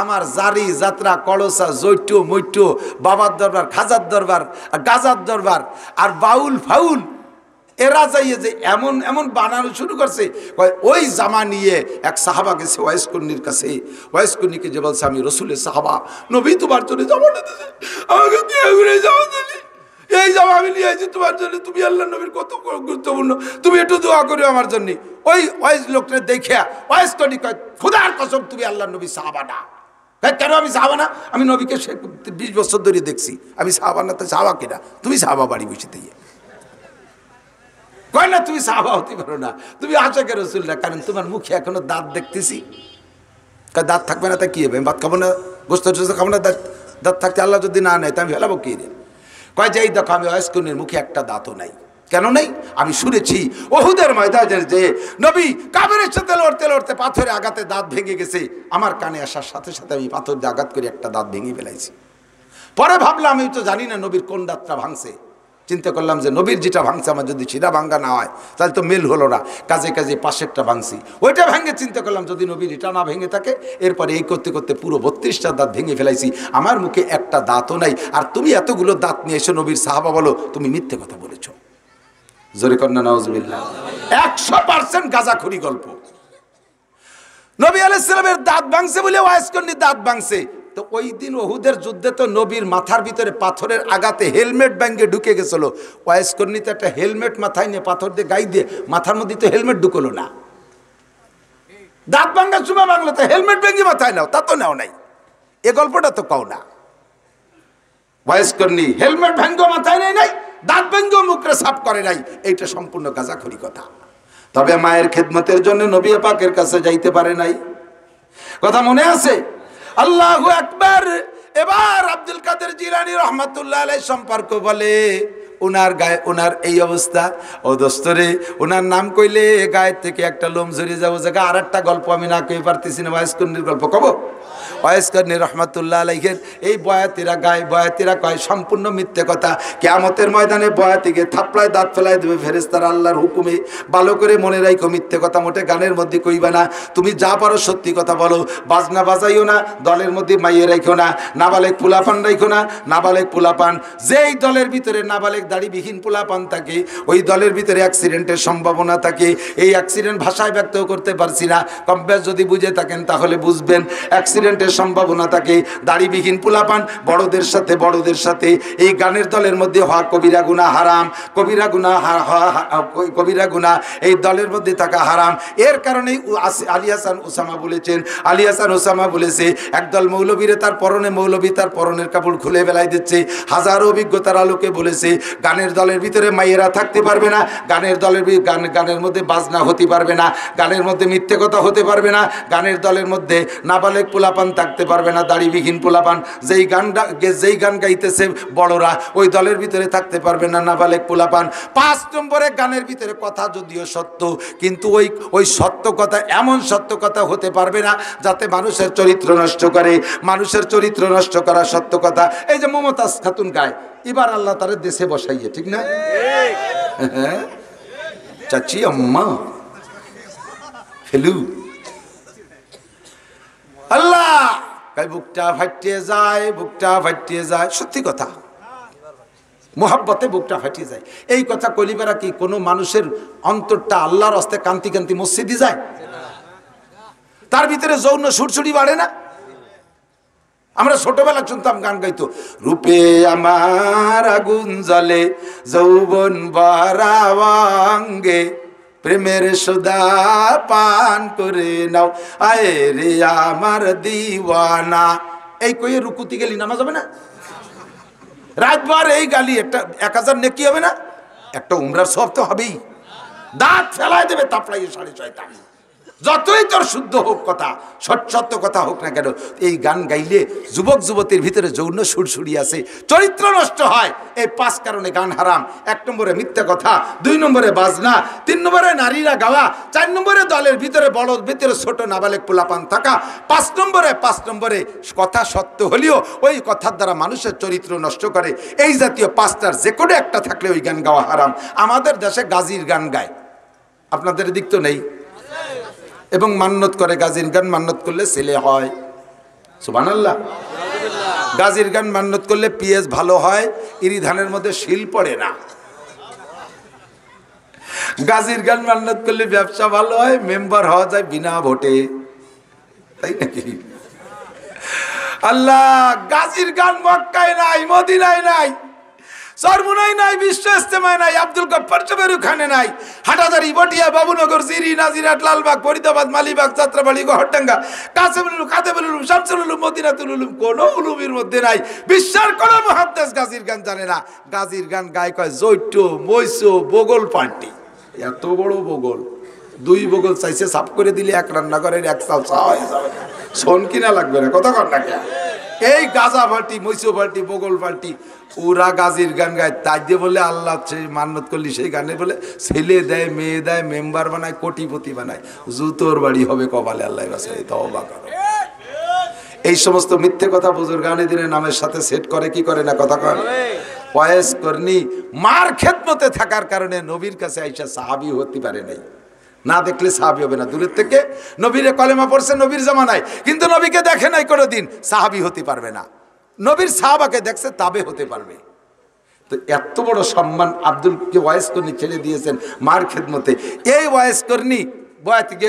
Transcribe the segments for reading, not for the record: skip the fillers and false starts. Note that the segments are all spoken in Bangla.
আমার জারি যাত্রা কলসা জৈট্য মৈট্য বাবার দরবার খাজার দরবার আর গাজার দরবার আর বাউল ফাউল এরা যাইয়ে যে এমন এমন বানানো শুরু করছে। ওই জামা নিয়ে এক সাহাবা গেছে ওয়াইসকর্ণীর কাছে, ওয়াইসকর্ণীকে যে বলছে আমি রসুলের সাহাবা, নবী তোমার জন্য জামাটা দিয়েছে, আমাকে দিয়ে ঘুরে জামা দিলি, এই জামা আমি নিয়ে আসছি তোমার জন্য, তুমি আল্লাহ নবীর কত গুরুত্বপূর্ণ, তুমি একটু দোয়া করো আমার জন্য। ওই ওয়াইস লোকটা দেখে ওয়াইসকর্ণী কয় খোদার কসম তুমি আল্লাহ নবী সাহাবা না। কেন আমি সাহাবা না? আমি নবীকে 20 বছর ধরে দেখছি, আমি সাহাবা না তো সাহাবা কিনা? তুমি সাহাবা বাড়ি বসে দিয়ে কয় না তুমি সাহাবা হতে পারো না, তুমি আশাকে রসুল না, কারণ তোমার মুখে এখনো দাঁত দেখতেছি। দাঁত থাকবে না তা কি হবে? আমি ভাত খাবো না, গোস্ত টোস্ত খাবো না, দাঁত থাকতে আল্লাহ যদি না নেয় তা আমি ফেলাবো কি রে? কয় যে এই দেখো আমি ওয়াইসকর্ণীর মুখে একটা দাঁতও নাই। কেন নেই? আমি শুনেছি ওহুদের ময়দানে যে নবী কাফেরের সাথে লড়তে লড়তে পাথরে আঘাতে দাঁত ভেঙে গেছে, আমার কানে আসার সাথে সাথে আমি পাথর দিয়ে আঘাত করে একটা দাঁত ভেঙে ফেলাইছি। পরে ভাবলাম আমি তো জানি না নবীর কোন দাঁতটা ভাঙছে, চিন্তা করলাম যে নবীর যেটা ভাঙছে আমার যদি সেটা ভাঙ্গা না হয় তাহলে তো মেল হলো না, কাজে কাজে পাশেরটা ভাঙছি, ওইটা ভেঙে চিন্তা করলাম যদি নবীর এটা না ভেঙে থাকে। এরপরে এই করতে করতে পুরো 32টা দাঁত ভেঙে ফেলাইছি, আমার মুখে একটা দাঁতও নাই। আর তুমি এতগুলো দাঁত নিয়ে এসে নবীর সাহাবা বলো তুমি মিথ্যে কথা বলেছো। জোরে কন্যা নাউজুবিল্লাহ। 100% গাঁজাখুরি গল্প। নবী আলাইহিস সালামের দাঁত ভাঙছে বলে ওয়াইসকর্ণীর দাঁত ভাঙছে। তো ওই দিন ওহুদের যুদ্ধে তো নবীর মাথার ভিতরে পাথরের আঘাতে হেলমেট ব্যাঙ্গে ঢুকে গেছিল। ওয়াইসকর্ণীতে একটা হেলমেট মাথায় নিয়ে পাথর দিয়ে গাই দিয়ে মাথার মধ্যে তো হেলমেট ঢুকলো না। দাঁত ভাঙ্গার সময় ভাঙলো তো হেলমেট ব্যাঙ্গে মাথায় নাও, তা তো নাও নাই, এ গল্পটা তো কাও না। ওয়াইসকর্ণী হেলমেট ভেঙ্গো মাথায় নেই নাই, দাঁত ভেঙ্গো মুখরে সাফ করে নাই, এইটা সম্পূর্ণ গাঁজাখুরি কথা। তবে মায়ের খেদমতের জন্য নবী পাকের কাছে যাইতে পারে নাই, কথা মনে আছে? আল্লাহু আকবার। এবার আব্দুল কাদের জিলানী রহমাতুল্লাহ আলাইহি সম্পর্ক বলে ওনার গায়ে ওনার এই অবস্থা, ও দোস্তরে ওনার নাম কইলে গায়ের থেকে একটা লোম ঝরিয়ে যাবো। জায়গা আর একটা গল্প আমি না কই পারতেছি না, ওয়াইসকর্ণীর গল্প কব। ওয়াইসকর্ণী রহমাতুল্লাহ আলাইহির এই বয়াতিরা গায়ে, বয়াতিরা কয় সম্পূর্ণ মিথ্যে কথা। কিয়ামতের ময়দানে বয়াতিকে থাপড়ায় দাঁত ফেলাই দেবে ফেরেশতারা আল্লাহর হুকুমে। ভালো করে মনে রাখো, মিথ্যে কথা মোটে গানের মধ্যে কইবা না, তুমি যা পারো সত্যি কথা বলো। বাজনা বাজাইও না, দলের মধ্যে মাইয়ে রাখো না, নাবালেক পোলাপান রাখো না। নাবালেক পোলাপান যেই দলের ভিতরে নাবালেক দাড়িবিহীন পোলাপান থাকে, ওই দলের ভিতরে অ্যাক্সিডেন্টের সম্ভাবনা থাকে। এই অ্যাক্সিডেন্ট ভাষায় ব্যক্ত করতে পারছি না, কম বেশ যদি বুঝে থাকেন তাহলে বুঝবেন। অ্যাক্সিডেন্টের সম্ভাবনা থাকে, দাড়িবিহীন পোলাপান বড়দের সাথে এই গানের দলের মধ্যে হওয়া কবিরা গুনাহ হারাম, কবিরা গুনাহ এই দলের মধ্যে থাকা হারাম। এর কারণেই আলী হাসান ওসামা বলেছেন, আলী হাসান ওসামা বলেছে একদল মৌলবীরে তার পরনে, মৌলবী তার পরনের কাপড় খুলে বেলায় দিচ্ছে। হাজারো অভিজ্ঞতার আলোকে বলেছে গানের দলের ভিতরে মাইয়েরা থাকতে পারবে না, গানের দলের গানের মধ্যে বাজনা হতে পারবে না, গানের মধ্যে মিথ্যে কথা হতে পারবে না, গানের দলের মধ্যে নাবালেক পোলাপান থাকতে পারবে না, দাড়িবিহীন পোলাপান যেই গান গাইতেছে বড়রা ওই দলের ভিতরে থাকতে পারবে না নাবালেক পোলাপান। 5 নম্বরে গানের ভিতরে কথা যদিও সত্য, কিন্তু ওই সত্য কথা এমন সত্য কথা হতে পারবে না যাতে মানুষের চরিত্র নষ্ট করে। মানুষের চরিত্র নষ্ট করা সত্য কথা। এই যে মমতাজ খাতুন গায়, এবার আল্লাহ তার দেশে বসাইয়ে, ঠিক না? চাচি আম্মা ফেলু আল্লাহ বুকটা ফাটিয়ে যায়, বুকটা ফাটিয়ে যায়। সত্যি কথা, মোহাব্বতে বুকটা ফাটিয়ে যায়। এই কথা কলিবারা কি কোনো মানুষের অন্তরটা আল্লাহর হস্তে কান্তি কান্তি মসজিদে যায়? তার ভিতরে যৌন সুরসুরি বাড়ে না? আমরা ছোটবেলা শুনতাম গান গাইতো, রূপে আমার আগুন জ্বলে যৌবন বারাঙ্গে, প্রেমের সুদা পান করে নাও আয় রে আমার দিওয়ানা। এই কইয়ে রুকুতি গেলি নামাজ হবে না? রাতবার এই গালি একটা 1000 নেকি হবে না? একটা উমরার সওয়াব তো হবেই। দাঁত ফেলাই দেবে তাপড়াইয়ে 6.5। যতই তোর শুদ্ধ হোক কথা, সত্য কথা হোক না কেন, এই গান গাইলে যুবক যুবতীর ভিতরে যৌন সুরসুরি আছে, চরিত্র নষ্ট হয়। এই 5 কারণে গান হারাম। 1 নম্বরে মিথ্যা কথা, 2 নম্বরে বাজনা, 3 নম্বরে নারীরা গাওয়া, 4 নম্বরে দলের ভিতরে বড় ভিতরে ছোট নাবালেক পোলাপান থাকা, 5 নম্বরে কথা সত্য হলেও ওই কথার দ্বারা মানুষের চরিত্র নষ্ট করে। এই জাতীয় 5টার যে কোনো একটা থাকলে ওই গান গাওয়া হারাম। আমাদের দেশে গাজীর গান গায়, আপনাদের দিক তো নেই, এবং মান্নত করে গাজীর গান, মান্নত করলে ছেলে হয়। সুবহানাল্লাহ। গাজীর গান মান্নত করলে পিএস ভালো হয়, ইরি ধানের মধ্যে শিল পড়ে না। গাজীর গান মান্নত করলে ব্যবসা ভালো হয়, মেম্বার হওয়া যায় বিনা ভোটে, তাই নাকি? আল্লাহ, গাজীর গান মক্কায় নাই, মদিনায় নাই, চরমুনাই নাই, বিশ্ব ইস্তেমায় নাই, আব্দুল গফফার চৌধুরী খানে নাই, হাটাজারি, বটিয়া, বাবুনগর, জিরি, নাজিরাট, লালবাগ, ফরিদাবাদ, মালিবাগ, যাত্রাবাড়ি, গহরডাঙ্গা, কাসেমুল উলুম, কাদেমুল উলুম, শামসুল উলুম, মদিনাতুল উলুম, কোন উলুমের মধ্যে নাই। বিশ্বের কোন মুহাদ্দিস গাজীর গান জানে না। গাজীর গান গায় কয় জৈট, মৈসো, বগল পার্টি। এত বড় বগল, 2 বগল চাইছে, সাফ করে দিলে এক রান্নাঘরের এক চাল চা হয়ে যাবে, শোন কিনা লাগবে না, কথা কর না কে? এই গাজা পার্টি, মৈসো পার্টি, বগল পার্টি, ওরা গাজীর গান গায়। তাই দিয়ে বলে আল্লাহ মান্নত করলি সেই গানে বলে ছেলে দেয়, মেয়ে দেয়, মেম্বার বানায়, কোটিপতি বানায়, জুতোর বাড়ি হবে কপালে, আল্লাহ বাসায়। তওবা করো। এই সমস্ত মিথ্যে কথা বুজুর্গ গানে দিনে নামের সাথে সেট করে কি করে না, কথা কর। ওয়াইস করনি মার খেদমতে থাকার কারণে নবীর কাছে আইসা সাহাবী হতে পারে নাই। না দেখলে সাহাবী হবে না। দূরের থেকে নবীরে কলেমা পড়ছে নবীর জামানায়, কিন্তু নবীকে দেখে নাই কোনোদিন, সাহাবী হতে পারবে না। নবীর সাহাবাকে দেখছে, তাবে হতে পারবে। তো এত বড় সম্মান আব্দুলকে ওয়াইস করনি ছেড়ে দিয়েছেন মার খেদমতে। এই ওয়াইস করনি বয়াতিকে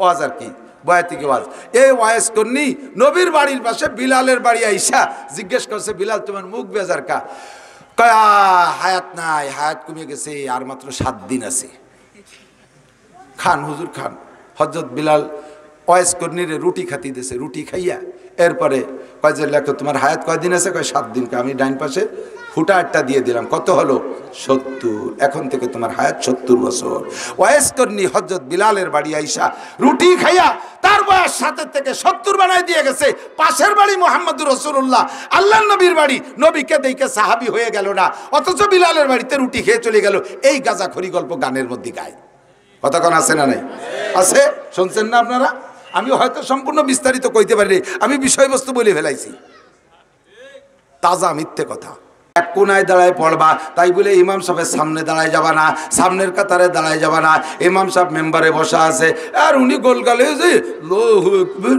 ওয়াজ আর কি, বয়াতিকে ওয়াজ, এই ওয়াইস করনি নবীর বাড়ির পাশে বিলালের বাড়ি আইসা জিজ্ঞেস করছে, বিলাল তোমার মুখ বেজার কা? কয়া হায়াত নাই, হায়াত কমে গেছে, আর মাত্র 7 দিন আছে। খান হুজুর খান। হযরত বিলাল ওয়াইস করনিরে রুটি খাতি দিয়েছে, রুটি খাইয়া এরপরে কয় যে লেখো তোমার হায়াত কয়দিন আছে? কয় 7 দিন। আমি ডাইন পাশে ফুটা একটা দিয়ে দিলাম, কত হলো? 70। এখন থেকে তোমার হায়াত 70 বছর। ওয়াইস করনি হযরত বিলালের বাড়ি আইসা রুটি খাইয়া তার বয়স 7 থেকে 70 বানাই দিয়ে গেছে। পাশের বাড়ি মুহাম্মদুর রাসূলুল্লাহ, আল্লাহর নবীর বাড়ি, নবীকে দেখে সাহাবী হয়ে গেল না, অথচ বিলালের বাড়িতে রুটি খেয়ে চলে গেল। এই গাঁজাখড়ি গল্প গানের মধ্যে গায়। কতক্ষণ আছে না নাই? আছে, শুনছেন না আপনারা? আমি হয়তো সম্পূর্ণ বিস্তারিত কইতে পারি, আমি বিষয়বস্তু বলে ফেলাইছি। তাজা মিথ্যে কথা। এক কোনায় দাঁড়ায় পড়বা, তাই বলে ইমাম সাহেবের সামনে দাঁড়ায় যাবা না, সামনের কাতারে দাঁড়ায় যাবা না। ইমাম সাহেব মেম্বারে বসা আছে, আর উনি গোলগালে যে আল্লাহু আকবার,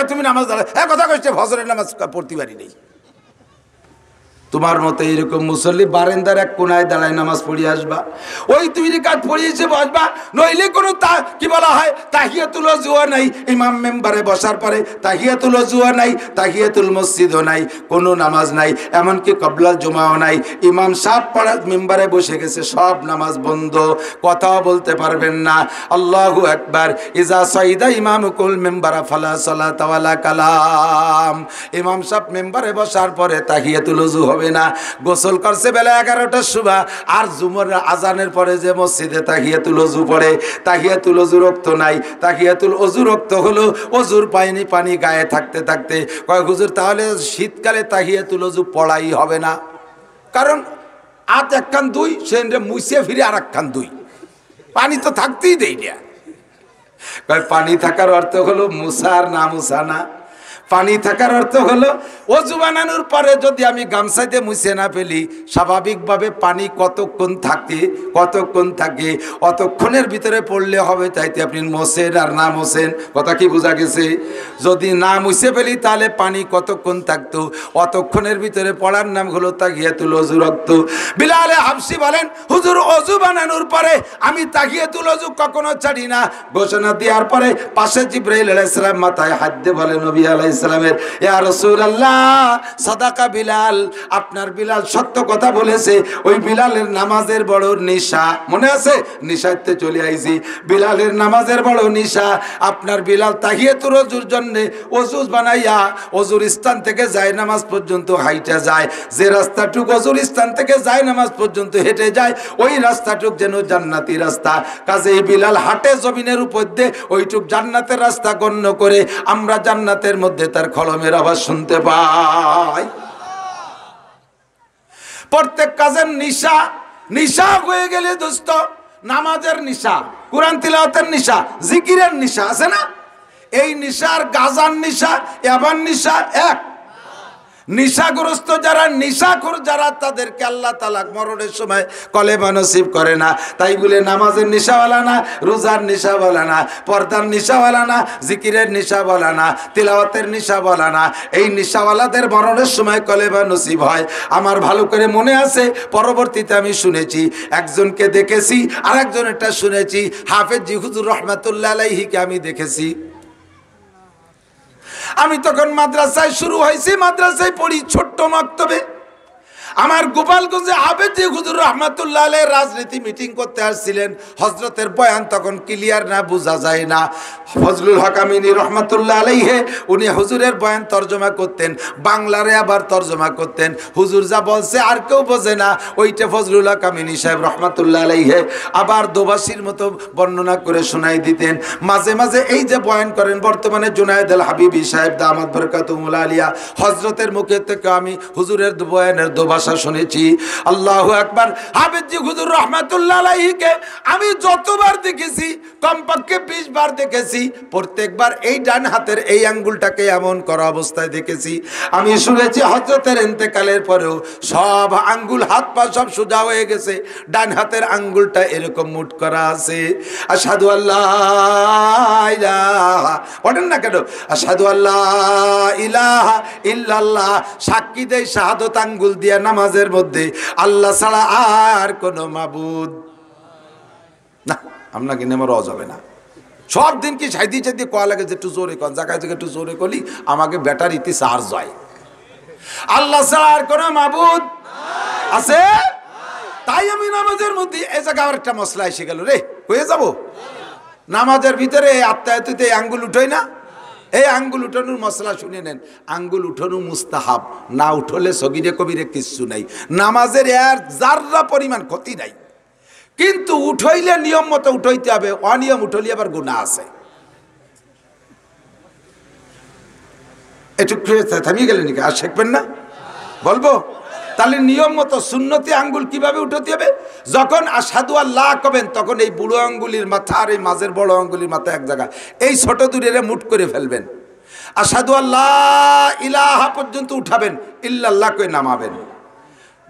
তুমি নামাজ দাঁড়ায় কথা কইছে, ফজরের নামাজ পড়তে পারি নেই। তোমার মতো এরকম মুসল্লি বারান্দার এক কোনায় দাঁড়ায় নামাজ পড়িয়ে আসবা, ওই 2 রাকাত পড়িয়েছে বসবা, নইলে কোনো কি বলা হয় তাহিয়াতুল ওযুও নাই। ইমাম মেম্বারে বসার পরে তাহিয়াতুল ওযুও নাই, তাহিয়াতুল মসজিদও নাই, কোনো নামাজ নাই, এমনকি কবলাল জুমাও নাই। ইমাম সাহেব পড়া মেম্বারে বসে গেছে, সব নামাজ বন্ধ, কথাও বলতে পারবেন না। আল্লাহু আকবার। ইজা সাইদা ইমামুকুল মেম্বারা ফালা সালাতা ওয়ালা কালাম। ইমাম সাহেব মেম্বারে বসার পরে তাহিয়াতুল ওযু হবে না। গোসল করছে বেলা 11টার সময়, আর জুমার আজানের পরে যে মসজিদে তাহিয়াতুল ওযু পড়ে, তাহিয়াতুল ওযু রক্ত নাই। তাহিয়াতুল ওযু রক্ত হলো ওযুর পানি গায়ে থাকতে থাকতে। কয় হুজুর তাহলে শীতকালে তাহিয়াতুল ওযু পড়াই হবে না, কারণ আত একখান 2 সেন্ডে মুছে ফিরে আর একখান 2, পানি তো থাকতেই দেই না। কয় পানি থাকার অর্থ হলো মুসার না মুসা না, পানি থাকার অর্থ হলো ওযু বানানোর পরে যদি আমি গামছাতে মুছে না ফেলি, স্বাভাবিকভাবে পানি কতক্ষণ থাকে অতক্ষণের ভিতরে পড়লে হবে। তাইতে আপনি মোছেন আর না মোছেন, কথা কি বোঝা গেছে? যদি না মুছে ফেলি তাহলে পানি কতক্ষণ থাকতো, অতক্ষণের ভিতরে পড়ার নাম হলো তাহিয়াতুল ওযু রক্ত। বিলালে হাবশি বলেন, হুজুর ওযু বানানোর পরে আমি তাহিয়াতুল ওযু কখনো ছাড়ি না। ঘোষণা দেওয়ার পরে পাশে জিবরাইল আলাইহিস সালাম মাথায় হাত দিয়ে বলে, নবী আলাইহিস সালামের, ইয়া রাসূলুল্লাহ সাদাকা বিলাল, আপনার বিলাল সত্য কথা বলেছে। ওই বিলালের নামাজের বড় নিশা, মনে আছে? নিশাতে চলে আইছি, বিলালের নামাজের বড় নিশা। আপনার বিলাল তাহিয়াতুল ওযুর জন্য ওযু বানাইয়া ওযুর স্থান থেকে যায় নামাজ পর্যন্ত হাইটা যায়। যে রাস্তাটুক ওযুর স্থান থেকে যায় নামাজ পর্যন্ত হেঁটে যায়, ওই রাস্তাটুক যেন জান্নাতি রাস্তা। কাজেই বিলাল হাঁটে জমিনের উপর দিয়ে, ওইটুক জান্নাতের রাস্তা গণ্য করে আমরা জান্নাতের মধ্যে তার কলমের আওয়াজ শুনতে পাই। প্রত্যেক কাজের নিশা হয়ে গেলে দোস্ত, নামাজের নিশা, কোরআন তিলাওয়াতের নিশা, জিকিরের নিশা আছে না? এই নিশার গাজার নিশা, এবার নিশা এক। নিশাগ্রস্ত যারা, নিশাখোর যারা, তাদেরকে আল্লাহ তাআলা মরণের সময় কলেমা নসিব করে না। তাই বলে নামাজের নেশাওয়ালা না, রোজার নেশাওয়ালা না, পর্দার নেশাওয়ালা না, জিকিরের নেশাওয়ালা না, তিলাওয়াতের নেশাওয়ালা না, এই নেশাওয়ালাদের মরণের সময় কলেমা নসিব হয়। আমার ভালো করে মনে আছে, পরবর্তীতে আমি শুনেছি, একজনকে দেখেছি, আর একজনেরটা শুনেছি। হাফেজ জি হুজুর রহমাতুল্লাহ আলাইহিকে আমি দেখেছি। আমি তখন মাদ্রাসায় শুরু হয়েছি, মাদ্রাসায় পড়ি, ছোট্ট মক্তবে। আমার গোপালগঞ্জে হাফেজ জি হুজুর রহমাতুল্লাহ আলাইহি রাজনীতি মিটিং করতে আসছিলেন। হযরতের বয়ান তখন ক্লিয়ার না, বোঝা যায় না। ফজলুল হক আমিনী রহমাতুল্লাহ আলাইহি উনি হুজুরের বয়ান তর্জমা করতেন, বাংলারে আবার তর্জমা করতেন। হুজুর যা বলছে আর কেউ বোঝে না, ওইটা ফজলুল হক আমিনী সাহেব রহমাতুল্লাহ আলাইহি আবার দোবাসীর মতো বর্ণনা করে শোনাই দিতেন। মাঝে মাঝে এই যে বয়ান করেন বর্তমানে জুনায়েদ আল হাবিবি সাহেব দামাত বরকাতুহুল আলিয়া, হযরতের মুখে থেকে আমি হুজুরের বয়ানের দোবাস শুনেছি। আল্লাহু আকবার। হাফেজ জি হুজুর রাহমাতুল্লাহ আলাইহিকে আমি যতবার দেখেছি, কমপক্ষে 20 বার দেখেছি, প্রত্যেকবার এই ডান হাতের এই আঙ্গুলটাকে এমন করা অবস্থায় দেখেছি। আমি শুনেছি হযরতের ইন্তেকালের পরেও সব আঙ্গুল, হাত পা সব সোজা হয়ে গেছে, ডান হাতের আঙ্গুলটা এরকম মুট করা আছে। আশহাদু আল্লাহ ইলাহা, পড়েন না কেন? আশহাদু আল্লাহ ইলাহা ইল্লাল্লাহ, সাক্ষী দেয় শাহাদত আঙ্গুল দিয়ে নামাজের মধ্যে আল্লাহ ছাড়া আর কোনো মাবুদ না। আপনাকে নেমে রওয়া যাবে না। সব দিন কি সাইদি সাইদি কোয়া লাগে যে একটু জোরে কন, জায়গায় জায়গায় একটু জোরে করলি আমাকে ব্যাটারিতে চার্জ হয়। আল্লাহ ছাড়া আর কোনো মাবুদ আছে? তাই আমি নামাজের মধ্যে এই জায়গায় আর একটা মশলা এসে গেল রে, হয়ে যাব। নামাজের ভিতরে আত্মায়াতিতে আঙ্গুল উঠোই না, এই আঙ্গুল উঠানোর মশলা শুনে নেন। আঙ্গুল উঠানো মুস্তাহাব, না উঠলে সগিরে কবিরে কিচ্ছু নাই। নামাজের এর যাররা পরিমাণ ক্ষতি নাই, কিন্তু উঠাইলে নিয়ম মতো উঠাইতে হবে, অনিয়ম উঠলে আবার গুনাহ আছে। একটু থামিয়ে গেলেন নাকি? আর শিখবেন না? বলবো তাহলে নিয়ম মতো সুন্নতি আঙ্গুল কিভাবে উঠাতে হবে? যখন আশহাদু আল্লাহ কবেন তখন এই বুড়ো আঙ্গুলির মাথা আর এই মাঝের বড় আঙ্গুলির মাথা এক জায়গা, এই ছোট দূরে মুট করে ফেলবেন। আশহাদু আল্লাহ ইলাহা পর্যন্ত উঠাবেন, ইল্লাল্লাহ কই নামাবেন।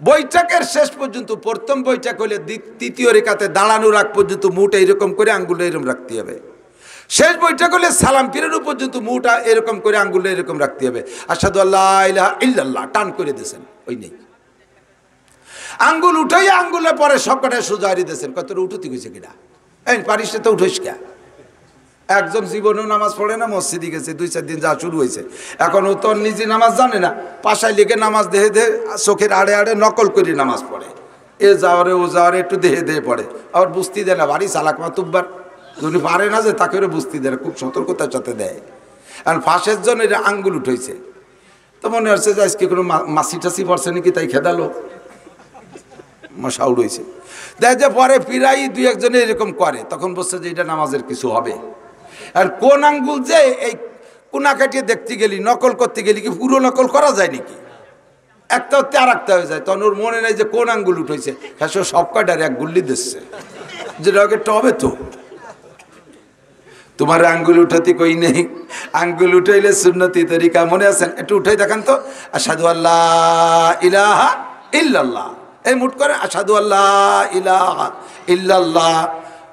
বৈঠকের শেষ পর্যন্ত, প্রথম বৈঠক হলে তৃতীয় রেখাতে দাঁড়ানোর আগ পর্যন্ত মুঠ এইরকম করে আঙ্গুল এরকম রাখতে হবে। শেষ বৈঠক হলে সালাম ফিরানো পর্যন্ত মুঠা এরকম করে আঙ্গুল এরকম রাখতে হবে। আশহাদু আল্লাহ ইলাহা ইল্লাল্লাহ টান করে দিয়েছেন, ওই নেই। আঙ্গুল উঠাইয়া আঙ্গুলে পরে সবকটায় সোজা হারিয়ে দিয়েছেন। কতটা উঠতে গেছে কিনা? এই পারিস তো উঠেস কে? একজন জীবনেও নামাজ পড়ে না, মসজিদে গেছে 2-4 দিন যা শুরু হয়েছে, এখন ও তো নিজে নামাজ জানে না, পাশায় লিখে নামাজ দেহে দেহে চোখের আড়ে আড়ে নকল করে নামাজ পড়ে। এ যাওয়ারে ও যাওয়ারে একটু দেহে দেহে পড়ে, আবার বুঝতে দেয় না, বাড়ি চালাক মাতুব্বার যদি পারে না যে তাকে বুঝতে দেয় না, খুব সতর্কতার সাথে দেয়। আর ফাঁসের জন্য এটা আঙ্গুল উঠেছে, তো মনে হচ্ছে যে আজকে কোনো মাসি টাসি পড়ছে নাকি, তাই খেদালো, মশা উড়েছে। দেয় যে পরে পিরাই 2-1 জনে এরকম করে, তখন বলছে যে এটা নামাজের কিছু হবে। আর কোন আঙ্গুল যে এই কোনা কাটিয়ে দেখতে গেলি, নকল করতে গেলি, কি পুরো নকল করা যায় নাকি? একটা হতে আর একটা হয়ে যায়, তখন ওর মনে নেই যে কোন আঙ্গুল উঠেছে। হ্যাঁ, সব কয়টার এক গুল্লি দিচ্ছে, যেটা একটা হবে তো। তোমার আঙ্গুল উঠাতে কই নেই, আঙ্গুল উঠাইলে সুন্নতি তরিকা মনে আছেন? একটু উঠাই দেখান তো। আশহাদু আল্লাহ ইলাহা ইল্লাল্লাহ, এই মুট করে আশহাদু আল্লাহ ইলাহা ইল্লাল্লাহ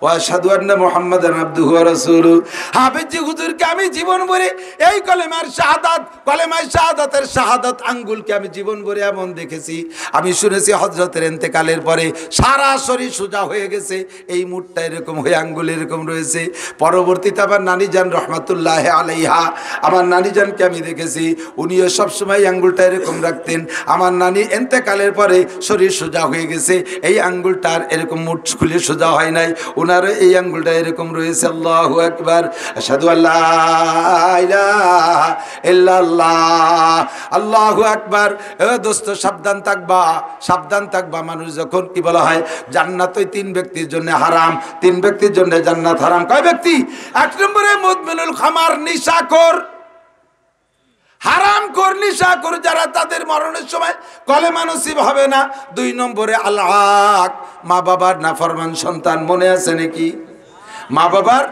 ওয়া আশহাদু আন্না মুহাম্মাদান আবদুহু ওয়া রাসূলুহু। হাফেজ জি হুজুরকে আমি জীবন ভরে এই কলেমার শাহাদাত, কলেমায়ে শাহাদাতের শাহাদাত আঙ্গুলকে আমি জীবন ভরে এমন দেখেছি। আমি শুনেছি হযরতের ইন্তেকালের পরে সারা শরীর সোজা হয়ে গেছে, এই মুটটা এরকম হয়ে আঙ্গুল এরকম রয়েছে। পরবর্তীতে আমার নানি জান রহমাতুল্লাহ আলাইহা, আমার নানি জানকে আমি দেখেছি, উনিও সবসময় আঙ্গুলটা এরকম রাখতেন। আমার নানি ইন্তেকালের পরে শরীর সোজা হয়ে গেছে, এই আঙ্গুলটার এরকম মুঠ খুলে সোজা হয় নাই, ওনার এই আঙ্গুলটা এরকম রয়েছে। আল্লাহু আকবার। আশহাদু আল্লা ইলাহা ইল্লাল্লাহ। আল্লাহু আকবার। এ দোস্ত সাবধান থাকবা, সাবধান থাকবা। মানুষ যখন কি বলা হয় জান্নাত ওই 3 ব্যক্তির জন্য হারাম, 3 ব্যক্তির জন্য জান্নাত হারাম। কয় ব্যক্তি? 1 নম্বরে মুদমিনুল খামার, নিশাখোর, হারাম খোর, নিশাখোর যারা, তাদের মরণের সময় কলেমা নসিব হবে না। 2 নম্বরে আল-আক, মা বাবার নাফরমান সন্তান। মনে আছে নাকি? মা বাবার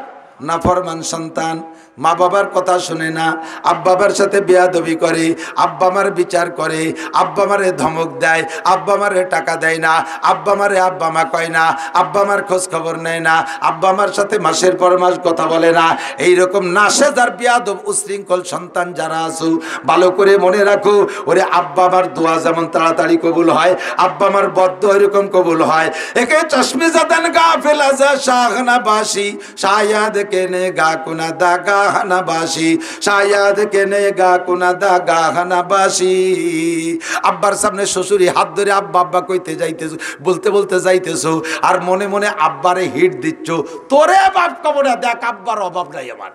নাফরমান সন্তান। মা বাবার কথা শুনে না, আব্বা আমার সাথে বেয়াদবি করে, আব্বা আমার বিচার করে, আব্বা আমারে ধমক দেয়, আব্বা আমারে টাকা দেয় না, আব্বা আমারে আব্বা মা কয় না, আব্বা আমার খোঁজ খবর নেয় না, আব্বা আমার সাথে মাসের পর মাস কথা বলে না। এইরকম নাশেদার বেয়াদব উশৃঙ্খল সন্তান যারা আছো, ভালো করে মনে রাখো, ওরে আব্বা আমার দোয়া যেমন তাড়াতাড়ি কবুল হয়, আব্বা আমার বদ্দোয়া এরকম কবুল হয়। একে চশমে জাদান গাফেল আজা শাহনা বাসি শায়াদ কেনে গা কুনা দা গাহনা বাসি শায়াদ কেনে গা কুনা দা গাহনা বাসি। আব্বার সামনে শ্বশুরি হাত ধরে আব্বা আব্বা কইতে যাইতেছো, বলতে বলতে যাইতেছো, আর মনে মনে আব্বারে হিট দিচ্ছ, তোরে বাপ কবো না, দেখ আব্বার অভাব নাই আমার।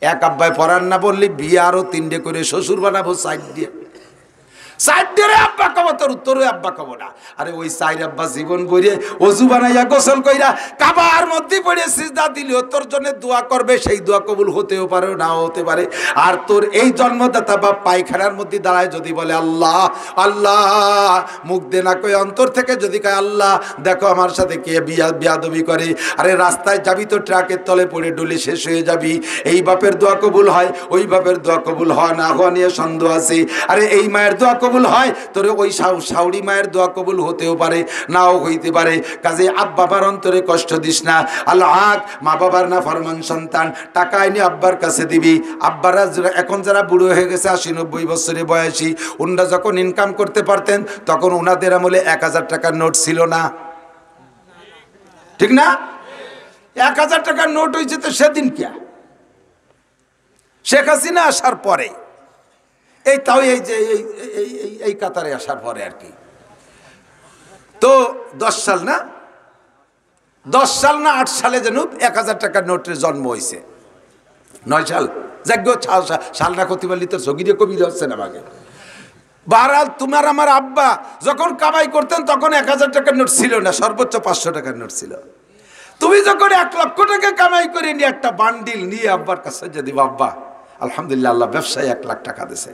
এক আব্বাই পড়ান না বললি বিয়ে আরো 3টে করে শ্বশুর বানাবো সাইড দিয়ে, সাইড দিয়ে আব্বা কব, তোর উত্তরে আব্বা কব না। আরে ওই সাইড আব্বা জীবন বইরে অজু বানাইয়া গোসল কইরা কাবার মধ্যে পড়ে সিজদা দিলেও তোর জন্য দোয়া করবে, সেই দোয়া কবুল হতেও পারে নাও হতে পারে। আর তোর এই জন্মদাতা বাপ পায়খানার মধ্যে দাঁড়ায় যদি বলে আল্লাহ আল্লাহ, মুখ দে না কই অন্তর থেকে যদি কয় আল্লাহ দেখো আমার সাথে কে বিয়াদবি করে, আরে রাস্তায় যাবি তো ট্রাকের তলে পড়ে ডুলে শেষ হয়ে যাবি। এই বাপের দোয়া কবুল হয়, ওই বাপের দোয়া কবুল হয় না হওয়া নিয়ে সন্দেহ আছে। আরে এই মায়ের দোয়া কবুল হয়, তোর ওই শাউরি মায়ের দোয়া কবুল হতেও পারে নাও হইতে পারে। কাজে আব্বা আমার অন্তরে কষ্ট দিস না। আল্লাহ মা বাবার না ফরমান সন্তান, টাকা এনে আব্বার কাছে দিবি। আব্বারা এখন যারা বুড়ো হয়ে গেছে 80-90 বছরে বয়সী, ওনারা যখন ইনকাম করতে পারতেন তখন ওনাদের আমলে 1000 টাকার নোট ছিল না, ঠিক না? 1000 টাকার নোট হয়েছে তো সেদিন কে, শেখ হাসিনা আসার পরে, এই তাও এই যে এই কাতারে আসার পরে আর কি। তো 10 সাল না 8 সালে যেন 1000 টাকার নোটের জন্ম হয়েছে। 9 সাল যাজ্ঞ সালটা ক্ষতি পারলি তোর সগিরে কবি হচ্ছে না আমাকে। বারাল তোমার আমার আব্বা যখন কামাই করতেন তখন 1000 টাকার নোট ছিল না, সর্বোচ্চ 500 টাকার নোট ছিল। তুমি যখন 1 লক্ষ টাকা কামাই করে নিয়ে একটা বান্ডিল নিয়ে আব্বার কাছে যদি আব্বা আলহামদুলিল্লাহ আল্লাহ ব্যবসায় 1 লাখ টাকা দিছে,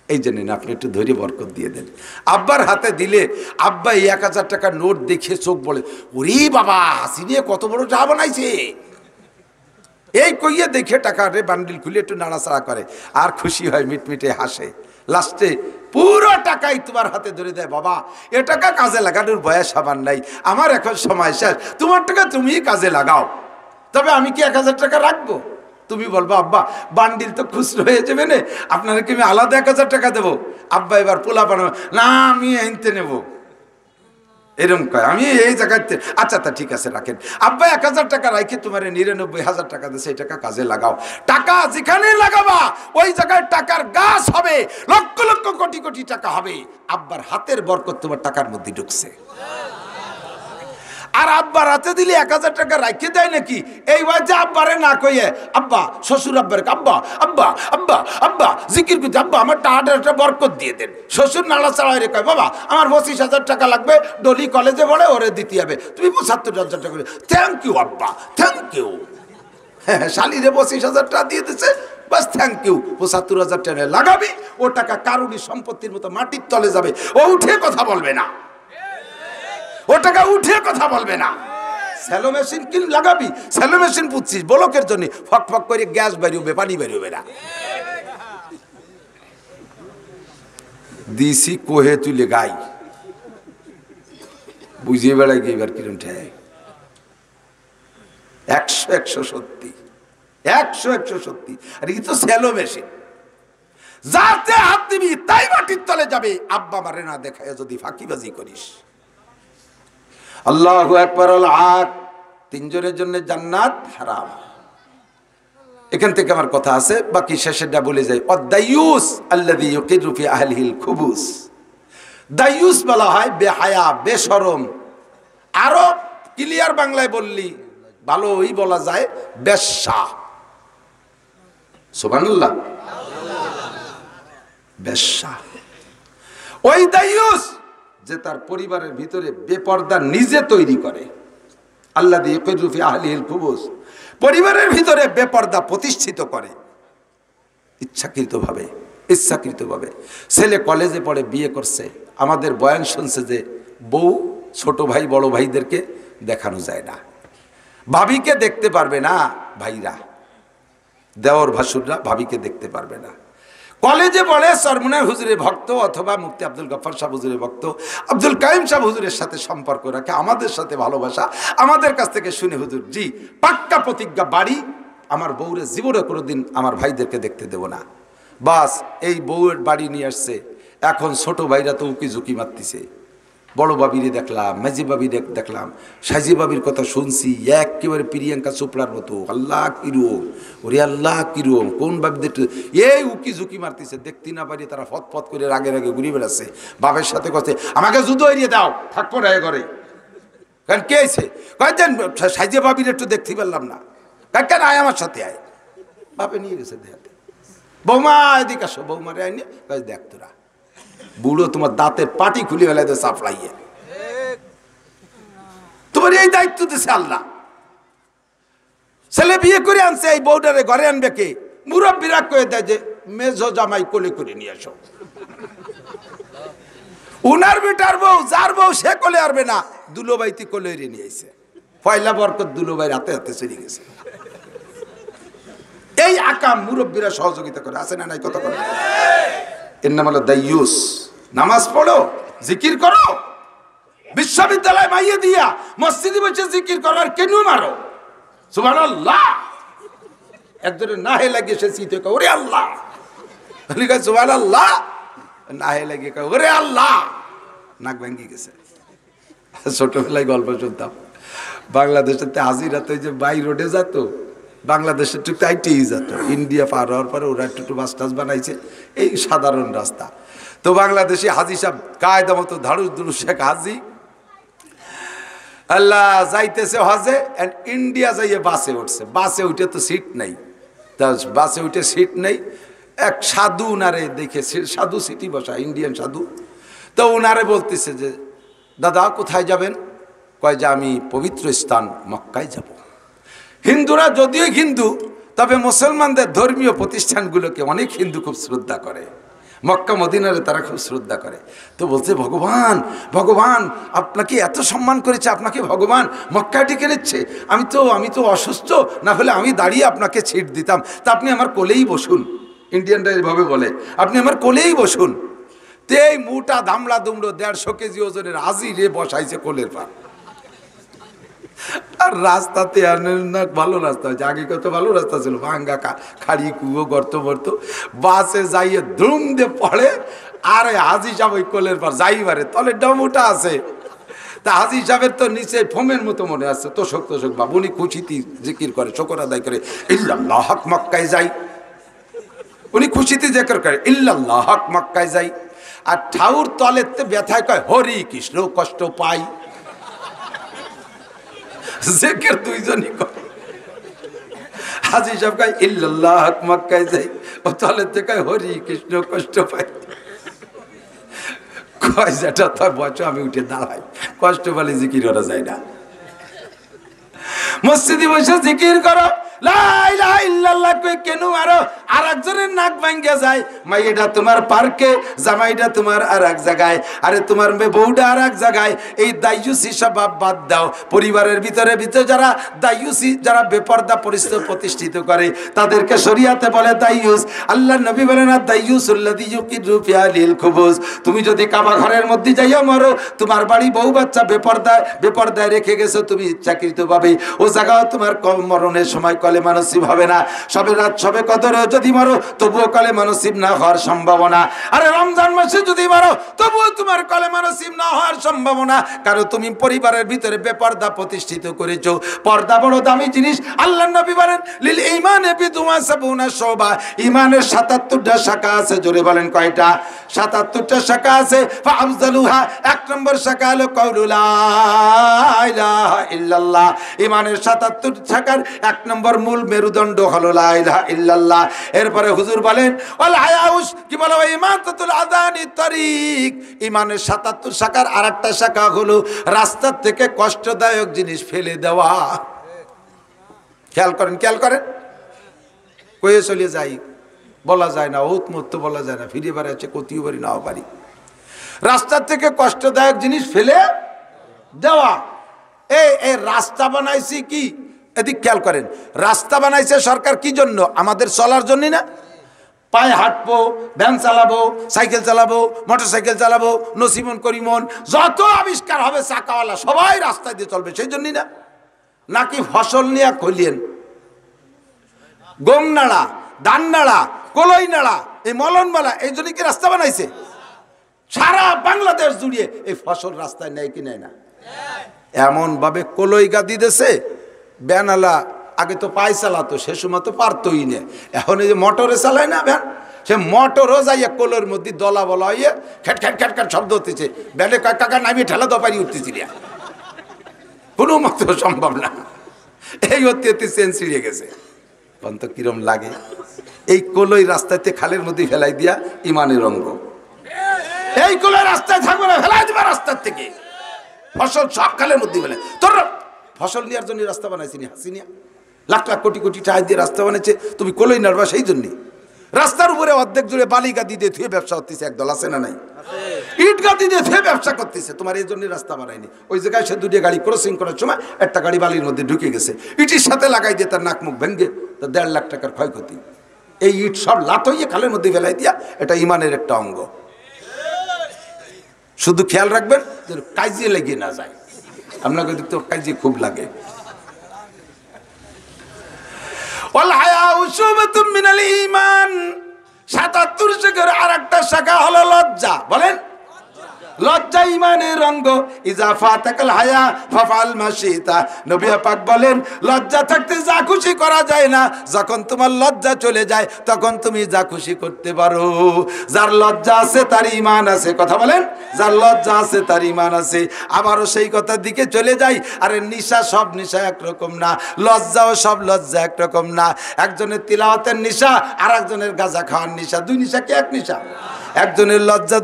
এই জন্য আপনি একটু ধৈর্য বরকত দিয়ে দেন। আব্বার হাতে দিলে আব্বা এই 1000 টাকার নোট দেখে চোখ বলে ওরে বাবা হাসি নিয়ে কত বড় টাকা বানাইছে, এই কইয়ে দেখে টাকা রে বান্ডিল খুলে একটু নাড়াচাড়া করে আর খুশি হয়, মিটমিটে হাসে। লাস্টে পুরো টাকাই তোমার হাতে ধরে দেয়, বাবা এ টাকা কাজে লাগানোর বয়স আমার নাই, আমার এখন সময় শেষ, তোমার টাকা তুমিই কাজে লাগাও, তবে আমি কি 1000 টাকা রাখবো? তুমি বলবো আব্বা বান্ডিল তো খুচরো হয়ে যাবে না, আপনারা কি আমি আলাদা 1000 টাকা দেবো? আব্বা এবার পোলা বানাবো না, আমি এনতে নেব, এরকম কয়, আমি এই জায়গাতে আচ্ছা তা ঠিক আছে রাখেন। আব্বা 1000 টাকা রাখে তোমার 99,000 টাকা দিয়ে সেই টাকা কাজে লাগাও। টাকা যেখানে লাগাবা ওই জায়গায় টাকার গাছ হবে, লক্ষ লক্ষ কোটি কোটি টাকা হবে। আব্বার হাতের বরকত তোমার টাকার মধ্যে ঢুকছে। আর আব্বা রাতে দিলে 1000 টাকা রাখে দেয় নাকি? এই যে আব্বারে না কইয়ে আব্বা শ্বশুর আব্বারে আব্বা আব্বা আব্বা আব্বা জিকির করতে আব্বা আমার টাকাটা বরকত দিয়ে দেন। শ্বশুর নাড়াচাড়া রে কয় বাবা আমার 25,000 টাকা লাগবে, ডলি কলেজে পড়ে, ওরে দিতে হবে, তুমি 75,000 টাকা। থ্যাংক ইউ আব্বা, থ্যাংক ইউ। হ্যাঁ শালিরে 25,000 টাকা দিয়ে দিচ্ছে, বাস থ্যাংক ইউ। 75,000 টাকা লাগাবি, ও টাকা কারুরই সম্পত্তির মতো মাটির তলে যাবে, ও উঠে কথা বলবে না, ও টাকা উঠে কথা বলবে না। স্যালো মেশিন কিন লাগাবি, স্যালো মেশিন পুচ্ছিস ব্লকের জন্য, ফক ফক করে গ্যাস বেরিয়ে পানি বেরিয়ে না। দিছি কোহে তুলে গাই বুঝিয়ে বেড়াই গিয়ে এবার কিরম ঠেক 100 সত্যি, 100 সত্যি। আর এই তো স্যালো মেশিন, যাতে হাত দিবি তাই মাটির তলে যাবে। আব্বা মারে না দেখায় যদি ফাঁকিবাজি করিস। আল্লাহু আকবার। আল-আক, 3 জনের জন্য জান্নাত হারাম। এখান থেকে আমার কথা আছে, বাকি শেষেরটা বলে যাই। অদায়ুস আল্লাযী ইউকিরু ফি আহলিহিল খুবুস, দায়ুস বলা হয় বেহায়া, বেশরম। আরো ক্লিয়ার বাংলায় বললি ভালোই বলা যায় বেশ্যা। সুবহানাল্লাহ, বেশ্যা। ওই দায়ুস যে তার পরিবারের ভিতরে বেপর্দা নিজে তৈরি করে। আল্লাযী ইউকিরু ফি আহলিহিল খুবুস, পরিবারের ভিতরে বেপর্দা প্রতিষ্ঠিত করে ইচ্ছাকৃতভাবে। ছেলে কলেজে পড়ে, বিয়ে করছে, আমাদের বয়ান শুনছে যে বউ ছোট ভাই বড় ভাইদেরকে দেখানো যায় না, ভাবিকে দেখতে পারবে না ভাইরা, দেওর ভাসুররা ভাবিকে দেখতে পারবে না। কলেজে পড়ে সরমুনার হুজুরের ভক্ত অথবা মুফতি আব্দুল গফফার সাহেব হুজুরের ভক্ত, আব্দুল কাইম সাহেব হুজুরের সাথে সম্পর্ক রাখে, আমাদের সাথে ভালোবাসা, আমাদের কাছ থেকে শুনে হুজুর জি পাক্কা প্রতিজ্ঞা, বাড়ি আমার বউরে জীবনে কোনোদিন আমার ভাইদেরকে দেখতে দেব না। বাস এই বউয়ের বাড়ি নিয়ে আসছে। এখন ছোট ভাইরা তো উকি ঝুঁকি মারতেছে। বড় বাবিরে দেখলাম, মেজি বাবিরে দেখলাম, সাজি বাবির কথা শুনছি একেবারে প্রিয়াঙ্কা চোপড়ার মতো। আল্লাহ কিরম, ওরে আল্লাহ কিরম, কোন বাবিদের এই উকি ঝুঁকি মারতেছে। দেখতে না পারি তারা ফতফত করে রাগে রাগে ঘুরে বেড়াচ্ছে। বাপের সাথে কথা, আমাকে জুতো এড়িয়ে দাও, থাকবো না এ ঘরে। কারণ কে আছে কয়েকজন সাজিয়া বাবির একটু দেখতে পারলাম না, কেন আয় আমার সাথে আয়। বাপে নিয়ে গেছে দেখাতে, বৌমা এদিকে আসো, বৌমারে আইনি দেখ তোরা বুড়ো তোমার দাঁতের পাটি খুলে ফেলে দে সাফলাইয়ে, তোমার এই দায়িত্ব দিছে আল্লাহ। ছেলে বিয়ে করে আনছে, এই বউটারে ঘরে আনবে কে? মুরব্বীরা কয়ে দেয় যে মেজো জামাই কোলে করে নিয়ে আসো। উনার বেটার বউ, যার বউ সে কোলে আরবে না, দুলোবাইতি কোলে নিয়ে আইছে। পয়লা বরকত দুলোবাই রাতে হাতে চলে গেছে। এই আকাম মুরব্বীরা সহযোগিতা করে, আছে না নাই কথা বলে? এর নাম হলো দাইয়ুস। নামাজ পড়ো, জিকির করো, বিশ্ববিদ্যালয় মাইয়ে দিয়া মসজিদে বসে জিকির করো, আর কেন মারো সুবহানাল্লাহ। একজনের নাহে লাগিয়ে সে চিতে কয় ওরে আল্লাহ, সুবহানাল্লাহ, নাহে লাগিয়ে কয় ওরে আল্লাহ, নাক ভেঙে গেছে। ছোটবেলায় গল্প শুনতাম, বাংলাদেশের হাজিরাতে যে বাই রোডে যেত, বাংলাদেশের টুকু আইটেই যেত, ইন্ডিয়া পার হওয়ার পরে ওরা একটু বাস টাস বানাইছে, এই সাধারণ রাস্তা। তো বাংলাদেশি হাজি সাহেব কায়দা মতো ধাড়ুস দুরুস শেখ হাজি আল্লাহ যাইতেছে হজে, ইন্ডিয়া যাইয়ে বাসে উঠছে। বাসে উঠে তো সিট নেই, তা বাসে উঠে সিট নেই। এক সাধু উনারে দেখে, সাধু সিটি বসা, ইন্ডিয়ান সাধু। তো উনারে বলতেছে যে দাদা কোথায় যাবেন? কয় যে আমি পবিত্র স্থান মক্কায় যাব। হিন্দুরা যদিও হিন্দু, তবে মুসলমানদের ধর্মীয় প্রতিষ্ঠানগুলোকে অনেক হিন্দু খুব শ্রদ্ধা করে, মক্কা মদিনারে তারা খুব শ্রদ্ধা করে। তো বলছে ভগবান, ভগবান আপনাকে এত সম্মান করেছে, আপনাকে ভগবান মক্কায় ডেকে নিচ্ছে। আমি তো অসুস্থ, না হলে আমি দাঁড়িয়ে আপনাকে ছিট দিতাম, তা আপনি আমার কোলেই বসুন। ইন্ডিয়ানরা এইভাবে বলে, আপনি আমার কোলেই বসুন। তে এই মোটা দামড়া দুমড়ো 150 কেজি ওজনের হাজি রে বসাইছে কোলের পা। আর রাস্তাতে না ভালো রাস্তা হয়েছে, আগে কত ভালো রাস্তা ছিল, ভাঙ্গা খাড়ি কুয়ো গর্ত মর্ত। বাসে যাইয়ে ধুম দিয়ে পড়ে, আর হাজি সাহেব ওই কোলের পর যাইবারে তলে ডমুটা আছে। তা হাজি সাহেবের তো নিচে ফোমের মতো মনে আছে, তোষক বাবু, উনি খুশিতে জিকির করে, শকর আদায় করে, ইল্লাল্লাহ হক মক্কায় যাই। উনি খুশিতে জিকির করে ইল্লাল্লাহ হক মক্কায় যাই। আর ঠাউর তলের ব্যথায় কয় হরি কৃষ্ণ কষ্ট পাই। জিকির দুইজনই করে। হাজি সাহেব কয় ইল্লাল্লাহ হক মক্কায় যাই, ও তলের থেকে কয় হরি কৃষ্ণ কষ্ট পাই। কয় যেটা তার বছর আমি উঠে দাঁড়াই, কষ্ট পালে জিকির করা যায় না। মসজিদে বসে জিকির করো, লা ইলাহা ইল্লাল্লাহ কই কেন মারো? আর একজনের নাক ভাঙ্গে যায়। মাইয়েটা তোমার পার্কে, জামাইটা তোমার আর এক জায়গায়, আরে তোমার বউটা আর এক জায়গায়। এই দাইয়ুসি স্বভাব বাদ দাও। পরিবারের ভিতরে যারা দাইয়ুসি, যারা বেপর্দা প্রতিষ্ঠিত করে, তাদেরকে শরিয়াতে বলে দাইয়ুস। আল্লাহ নবী বলেন না দাইয়ুসুল্লাযী ইউকিরু ফি আলিল খুবুজ। তুমি যদি কাবা ঘরের মধ্যে যাইয়া মরো, তোমার বাড়ি বউ বাচ্চা বেপর্দায় রেখে গেছো, তুমি ইচ্ছাকৃতভাবে ও জায়গাও তোমার মরণের সময় কলেমা নসিব হবে না। সবে রাত সবে কদরে যদি মারো, তবুও কলেমা নসিব না হওয়ার সম্ভাবনা। আরে রমজান মাসে যদি মারো, তবুও তোমার কলেমা নসিব না হওয়ার সম্ভাবনা, কারণ তুমি পরিবারের ভিতরে বেপর্দা প্রতিষ্ঠিত করেছো। পর্দা বড় দামি জিনিস। আল্লাহর নবী বলেন লিল ঈমানে বিদুয়া সাবুনা শুবা, ঈমানের 77টা শাখা আছে। জোরে বলেন কয়টা? 77টা শাখা আছে। ফাআফজালুহা, 1 নম্বর শাখা হলো কাউলু লা ইলাহা ইল্লাল্লাহ। ঈমানের 77 শাখার 1 নম্বর মূল মেরুদণ্ড হলো লা ইলাহা ইল্লাল্লাহ। এরপরে হুজুর বলেন ওয়াল হায়াউস, কি বলে ইমাতাতুল আযানি তরিক। ঈমানের 77 শাখার আরেকটা শাখা হলো রাস্তার থেকে কষ্টদায়ক জিনিস ফেলে দেওয়া। খেয়াল করেন কয়ে চলে যাই, বলা যায় না, হুতমুত বলা যায় না, ফিরে বেড়াচ্ছে কতিও পারি নাও পারি। রাস্তার থেকে কষ্টদায়ক জিনিস ফেলে দেওয়া। এই রাস্তা বানাইছি কি এদিক খেয়াল করেন, রাস্তা বানাইছে সরকার কি জন্য? আমাদের চলার জন্যই না? পায়ে হাঁটবো, ভ্যান চালাবো, সাইকেল চালাবো, মোটর সাইকেল চালাবো, নসিমন করিমন যত আবিষ্কার হবে চাকাওয়ালা সবাই রাস্তায় দিয়ে চলবে সেই জন্যই না? নাকি ফসল নিয়ে কইলেন গম নাড়া, ধান নাড়া, কলই নাড়া, এই মলনমালা, এই জন্য কি রাস্তা বানাইছে? সারা বাংলাদেশ জুড়িয়ে এই ফসল রাস্তায় নেয় কি নেয় না? এমন ভাবে কলই গাদি দেশে ব্যানালা, আগে তো পায়ে চালাতো, সে সময় তো পারতই না, এখন এই যে মোটরে চালায় না ভ্যান, সে মোটরও যাইয়া কোলের মধ্যে দলা বলা হইয়া খ্যাট খ্যাট খ্যাট খ্যাট শব্দ হতেছে, ব্যানে কাকা নামিয়ে ঠেলা দপারি উঠতেছিল, কোনো মতো সম্ভব না। এই হতে হতে চেন ছিঁড়ে গেছে, কন্ত কিরম লাগে। এই কলই রাস্তাতে খালের মধ্যে ফেলাই দিয়া ইমানের অঙ্গ, এই কলই রাস্তায় থাকবে না, ফেলাই দিবা রাস্তার থেকে, ফসল সব খালের মধ্যে ফেলে। তোর ফসল নেওয়ার জন্য রাস্তা বানাইছি নি হাসিনিয়া, লাখ লাখ কোটি কোটি টাকা দিয়ে রাস্তা বানাইছে, তুমি কলই নাড়বা সেই জন্যে। রাস্তার উপরে অর্ধেক জুড়ে বালি গাদি দিয়ে ধুয়ে ব্যবসা করতেছে, একদল আছে না নাই? ইট গাদি দিয়ে ধুয়ে ব্যবসা করতেছে, তোমার এই জন্য রাস্তা বানায়নি। ওই জায়গায় সে দুটো গাড়ি ক্রসিং করার সময় একটা গাড়ি বালির মধ্যে ঢুকে গেছে, ইটের সাথে লাগাই দিয়ে তার নাক মুখ ভেঙে তার 1.5 লাখ টাকার ক্ষয়ক্ষতি। এই ইট সব লাত হইয়ে খালের মধ্যে ফেলাই দিয়া, এটা ইমানের একটা অঙ্গ। শুধু খেয়াল রাখবেন যেন কাজিয়ে লেগে না যায়, আপনাকে দেখতে কাজিয়ে খুব লাগে। ওয়াল হায়াউ শুবাতুম মিনাল ঈমান, ৭৭ শাখার আরেকটা শাখা হলো লজ্জা। বলেন, লজ্জা ইমানের অঙ্গ। ইজা ফাতাকাল হায়া ফাফাল মাশিতা, নবী পাক বলেন লজ্জা থাকতে যা খুশি করা যায় না, যখন তোমার লজ্জা চলে যায় তখন তুমি যা খুশি করতে পারো। যার লজ্জা আছে তার ঈমান আছে, কথা বলেন, যার লজ্জা আছে তার ঈমান আছে। আবারও সেই কথার দিকে চলে যাই, আরে নিশা সব নিশা একরকম না, লজ্জাও সব লজ্জা একরকম না। একজনের তিলাওয়াতের নিশা আর একজনের গাঁজা খাওয়ার নিশা, দুই নিশা কি এক নিশা? একজনের লজ্জা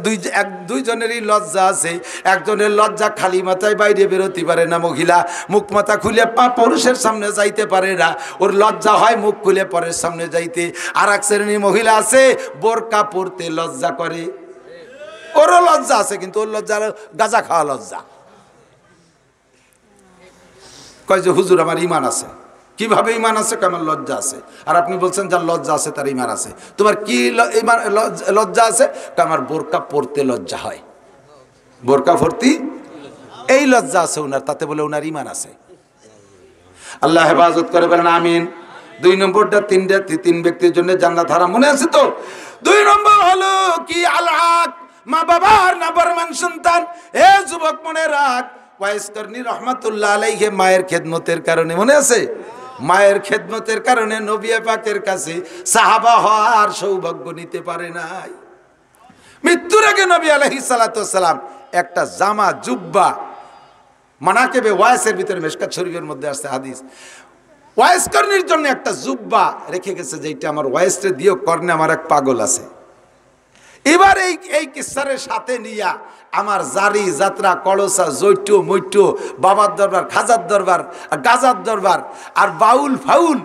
দুইজনেরই লজ্জা আছে। একজনের লজ্জা খালি মাথায় বাইরে বেরোতে পারে না, মহিলা মুখ মাথা খুলে পুরুষের সামনে যাইতে পারে না, ওর লজ্জা হয় মুখ খুলে পরের সামনে যাইতে। আর এক শ্রেণীর মহিলা আছে বোরকা পরতে লজ্জা করে, ওরও লজ্জা আছে কিন্তু ওর লজ্জা গাঁজা খাওয়া লজ্জা। কয় যে হুজুর আমার ঈমান আছে। কিভাবে ঈমান আছে? আমার লজ্জা আছে। আর আপনি বলছেন যার লজ্জা আছে তার ঈমান আছে। তোমার কি লজ্জা আছে? আমার বোরকা পরতে লজ্জা হয়, বোরকা পরতে এই লজ্জা আছে ওনার, তাতে বলে ওনার ঈমান আছে। আল্লাহ হেফাজত করে, বলেন আমিন। 2 নম্বরটা তিন ব্যক্তির জন্য জান্নাত হারাম, মনে আছে তো? 2 নম্বর হলো কি? আল-হক, মা বাবার নাফরমান সন্তান। এ যুবক মনে রাখ, ওয়াইস করনি রহমাতুল্লাহ আলাইহি মায়ের খেদমতের কারণে, মনে আছে? মায়ের খেদমতের কারণে নবী পাকের কাছে সাহাবা হওয়ার সৌভাগ্য নিতে পারে নাই। মৃত্যুর আগে নবী আলাইহিস সালাতু ওয়াস সালাম একটা জামা জুব্বা, মানাকেবে ওয়াইসের ভিতরে মিশকাত শরীফের মধ্যে আসছে হাদিস, ওয়াইস কর্ণের জন্য একটা জুব্বা রেখে গেছে, যেটা আমার ওয়াইসটা দিও কর্ণে আমার এক পাগল আছে। এবার এই কিসারের সাথে নিয়া আমার জারি যাত্রা কলসা জৈটু মৈটু বাবার দরবার, খাজার দরবার, গাজার দরবার আর বাউল ফাউল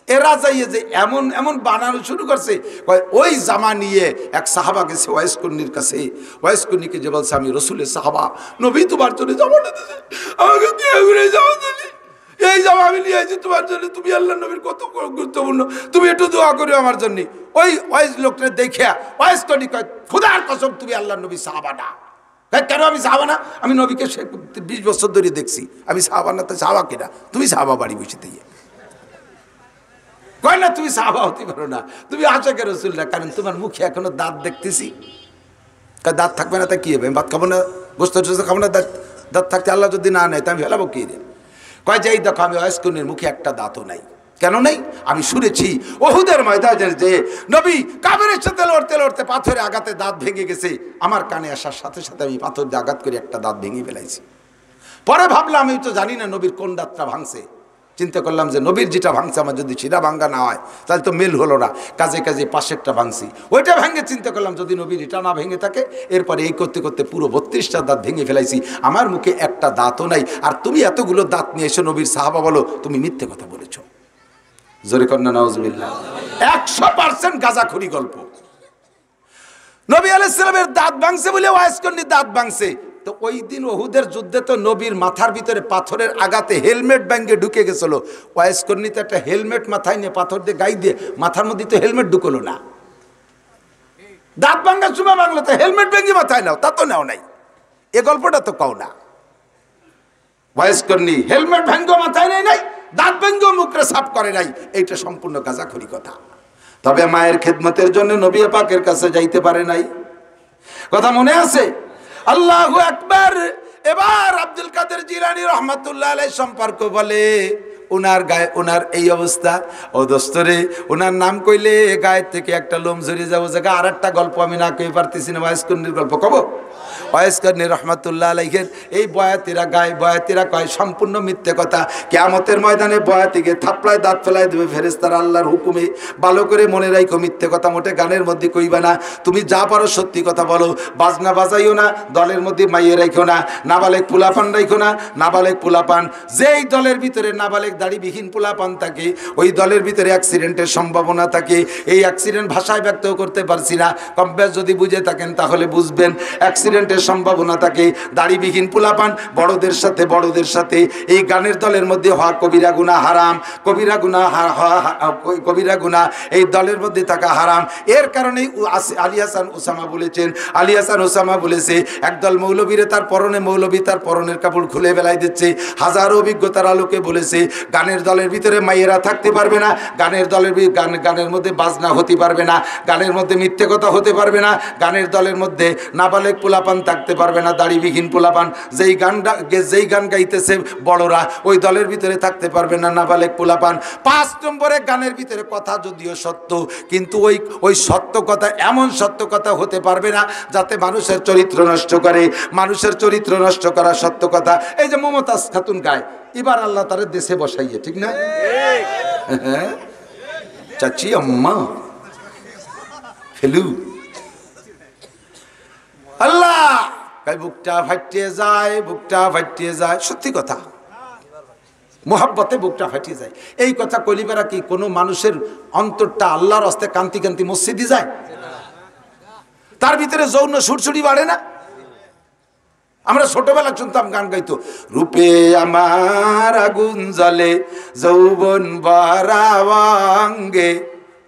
এরা যাইয়ে যে এমন এমন বানানো শুরু করছে। ওই জামা নিয়ে এক সাহাবা গেছে ওয়াইস কর্ণীর কাছে, ওয়াইস কর্ণীকে যে বলছে আমি রসুলের সাহাবা, নবী তোমার জন্য জামাটা দিয়েছে, আমাকে জামা দিলি, এই জামা আমি নিয়ে আসছি তোমার জন্য, তুমি আল্লাহ নবীর কত গুরুত্বপূর্ণ, তুমি একটু দোয়া করো আমার জন্য। ওই ওয়াইস লোকটা দেখে ওয়াইস কর্ণী কয় খোদার কসম তুমি আল্লাহ নবী সাহাবা না। কেন আমি সাহাবা না? আমি নবীকে 20 বছর ধরে দেখছি, আমি সাহাবা না তো সাহাবা কিনা? তুমি সাহাবা বাড়ি বসে দিয়ে কয় না তুমি সাহাবা হতে পারো না, তুমি আশাকে রসুল না, কারণ তোমার মুখে এখনো দাঁত দেখতেছি। দাঁত থাকবে না তা কি হবে? আমি ভাত খাবো না, গোস্ত টোস্ত খাবো না, দাঁত থাকতে আল্লাহ যদি না নেয় তা আমি ফেলাবো কি রে? কয় যে এই দেখো আমি ওয়াইসকর্ণীর মুখে একটা দাঁতও নাই। কেন নেই? আমি শুনেছি ওহুদের ময়দানের যে নবী কাফেরের সাথে লড়তে লড়তে পাথরে আঘাতে দাঁত ভেঙে গেছে, আমার কানে আসার সাথে সাথে আমি পাথর দিয়ে আঘাত করে একটা দাঁত ভেঙে ফেলাইছি। পরে ভাবলাম আমি তো জানি না নবীর কোন দাঁতটা ভাঙছে, চিন্তা করলাম যে নবীর যেটা ভাঙছে আমার যদি সেটা ভাঙ্গা না হয় তাহলে তো মেল হলো না, কাজে কাজে পাশেরটা ভাঙছি, ওইটা ভেঙে চিন্তা করলাম যদি নবীর এটা না ভেঙে থাকে। এরপরে এই করতে করতে পুরো 32টা দাঁত ভেঙে ফেলাইছি, আমার মুখে একটা দাঁতও নাই। আর তুমি এতগুলো দাঁত নিয়ে এসো নবীর সাহাবা বলো তুমি মিথ্যে কথা বলেছ। জোরে কন্যা নাউজুবিল্লাহ। 100% গাঁজাখুরি গল্প। নবী আলাইহিস সালামের দাঁত ভাঙছে বলে ওয়াইস কর্ণীর দাঁত ভাঙছে, তো ওই দিন ওহুদের যুদ্ধে তো নবীর মাথার ভিতরে পাথরের আঘাতে হেলমেট ব্যাঙ্গে ঢুকে গেছিল। ওয়াইস কর্ণীতে একটা হেলমেট মাথায় নিয়ে পাথর দিয়ে গাই দিয়ে মাথার মধ্যে তো হেলমেট ঢুকলো না। দাঁত ভাঙ্গার সময় বাংলো তো হেলমেট ব্যাঙ্গি মাথায় নাও, তা তো নাও নাই। এ গল্পটা তো কাও না। ওয়াইস কর্ণী হেলমেট ভাঙ্গো মাথায় নেই নাই, দাঁত ভাঙ্গো মুখরে সাফ করে নাই, এইটা সম্পূর্ণ গাঁজাখড়ি কথা। তবে মায়ের খেদমতের জন্য নবী পাকের কাছে যাইতে পারে নাই, কথা মনে আছে? আল্লাহু আকবার। এবার আব্দুল কাদের জিলানী রহমাতুল্লাহ আলাইহি সম্পর্ক বলে, ওনার গায়ে ওনার এই অবস্থা, ও দোস্তরে ওনার নাম কইলে গায়ের থেকে একটা লোম ঝরে যাবো। জায়গা আর একটা গল্প আমি না কই পারতেছি না, ওয়াইস কর্ণীর গল্প কব। ওয়াইস কর্ণী রহমাতুল্লাহ আলাইহির এই বয়াতিরা গায়ে, বয়াতিরা কয় সম্পূর্ণ মিথ্যে কথা। কিয়ামতের ময়দানে বয়াতিকে থাপড়ায় দাঁত ফেলায় দেবে ফেরেশতারা আল্লাহর হুকুমে। ভালো করে মনে রাখো, মিথ্যে কথা মোটে গানের মধ্যে কইবা না। তুমি যা পারো সত্যি কথা বলো। বাজনা বাজাইও না, দলের মধ্যে মাইয়ে রাখো না, নাবালেক পোলাপান রাখো না। নাবালেক পোলাপান, যেই দলের ভিতরে নাবালেক দাড়িবিহীন পোলাপান থাকে, ওই দলের ভিতরে অ্যাক্সিডেন্টের সম্ভাবনা থাকে। এই অ্যাক্সিডেন্ট ভাষায় ব্যক্ত করতে পারছি না, কম বেশ যদি বুঝে থাকেন তাহলে বুঝবেন। অ্যাক্সিডেন্টের সম্ভাবনা থাকে। দাড়িবিহীন পোলাপান বড়দের সাথে এই গানের দলের মধ্যে হওয়া কবিরা গুনাহ হারাম, কবিরা গুনাহ এই দলের মধ্যে থাকা হারাম। এর কারণেই আলী হাসান ওসামা বলেছেন, আলী হাসান ওসামা বলেছে, একদল মৌলবীরে তার পরনে, মৌলবী তার পরনের কাপড় খুলে বেলায় দিচ্ছে। হাজারো অভিজ্ঞতার আলোকে বলেছে, গানের দলের ভিতরে মাইয়েরা থাকতে পারবে না, গানের দলের গানের মধ্যে বাজনা হতে পারবে না, গানের মধ্যে মিথ্যে কথা হতে পারবে না, গানের দলের মধ্যে নাবালেক পোলাপান থাকতে পারবে না, দাড়িবিহীন পোলাপান। যেই গান গাইতেছে বড়রা, ওই দলের ভিতরে থাকতে পারবে না নাবালেক পোলাপান। 5 নম্বরে, গানের ভিতরে কথা যদিও সত্য, কিন্তু ওই সত্য কথা এমন সত্য কথা হতে পারবে না যাতে মানুষের চরিত্র নষ্ট করে। মানুষের চরিত্র নষ্ট করা সত্য কথা। এই যে মমতাজ খাতুন গায়, এবার আল্লাহ তার দেশে বসাইয়ে, ঠিক না? চাচি আম্মা ফেলু আল্লাহ বুকটা ফাটিয়ে যায়, বুকটা ফাটিয়ে যায়। সত্যি কথা, মোহাব্বতে বুকটা ফাটিয়ে যায়। এই কথা কলিবেরা কি কোনো মানুষের অন্তরটা আল্লাহর হস্তে কান্তি কান্তি মসজিদে যায়? তার ভিতরে যৌন সুরসুরি বাড়ে না? আমরা ছোটবেলা শুনতাম গান গাইতো, রূপে আমার আগুন জ্বলে যৌবন বারাঙ্গে,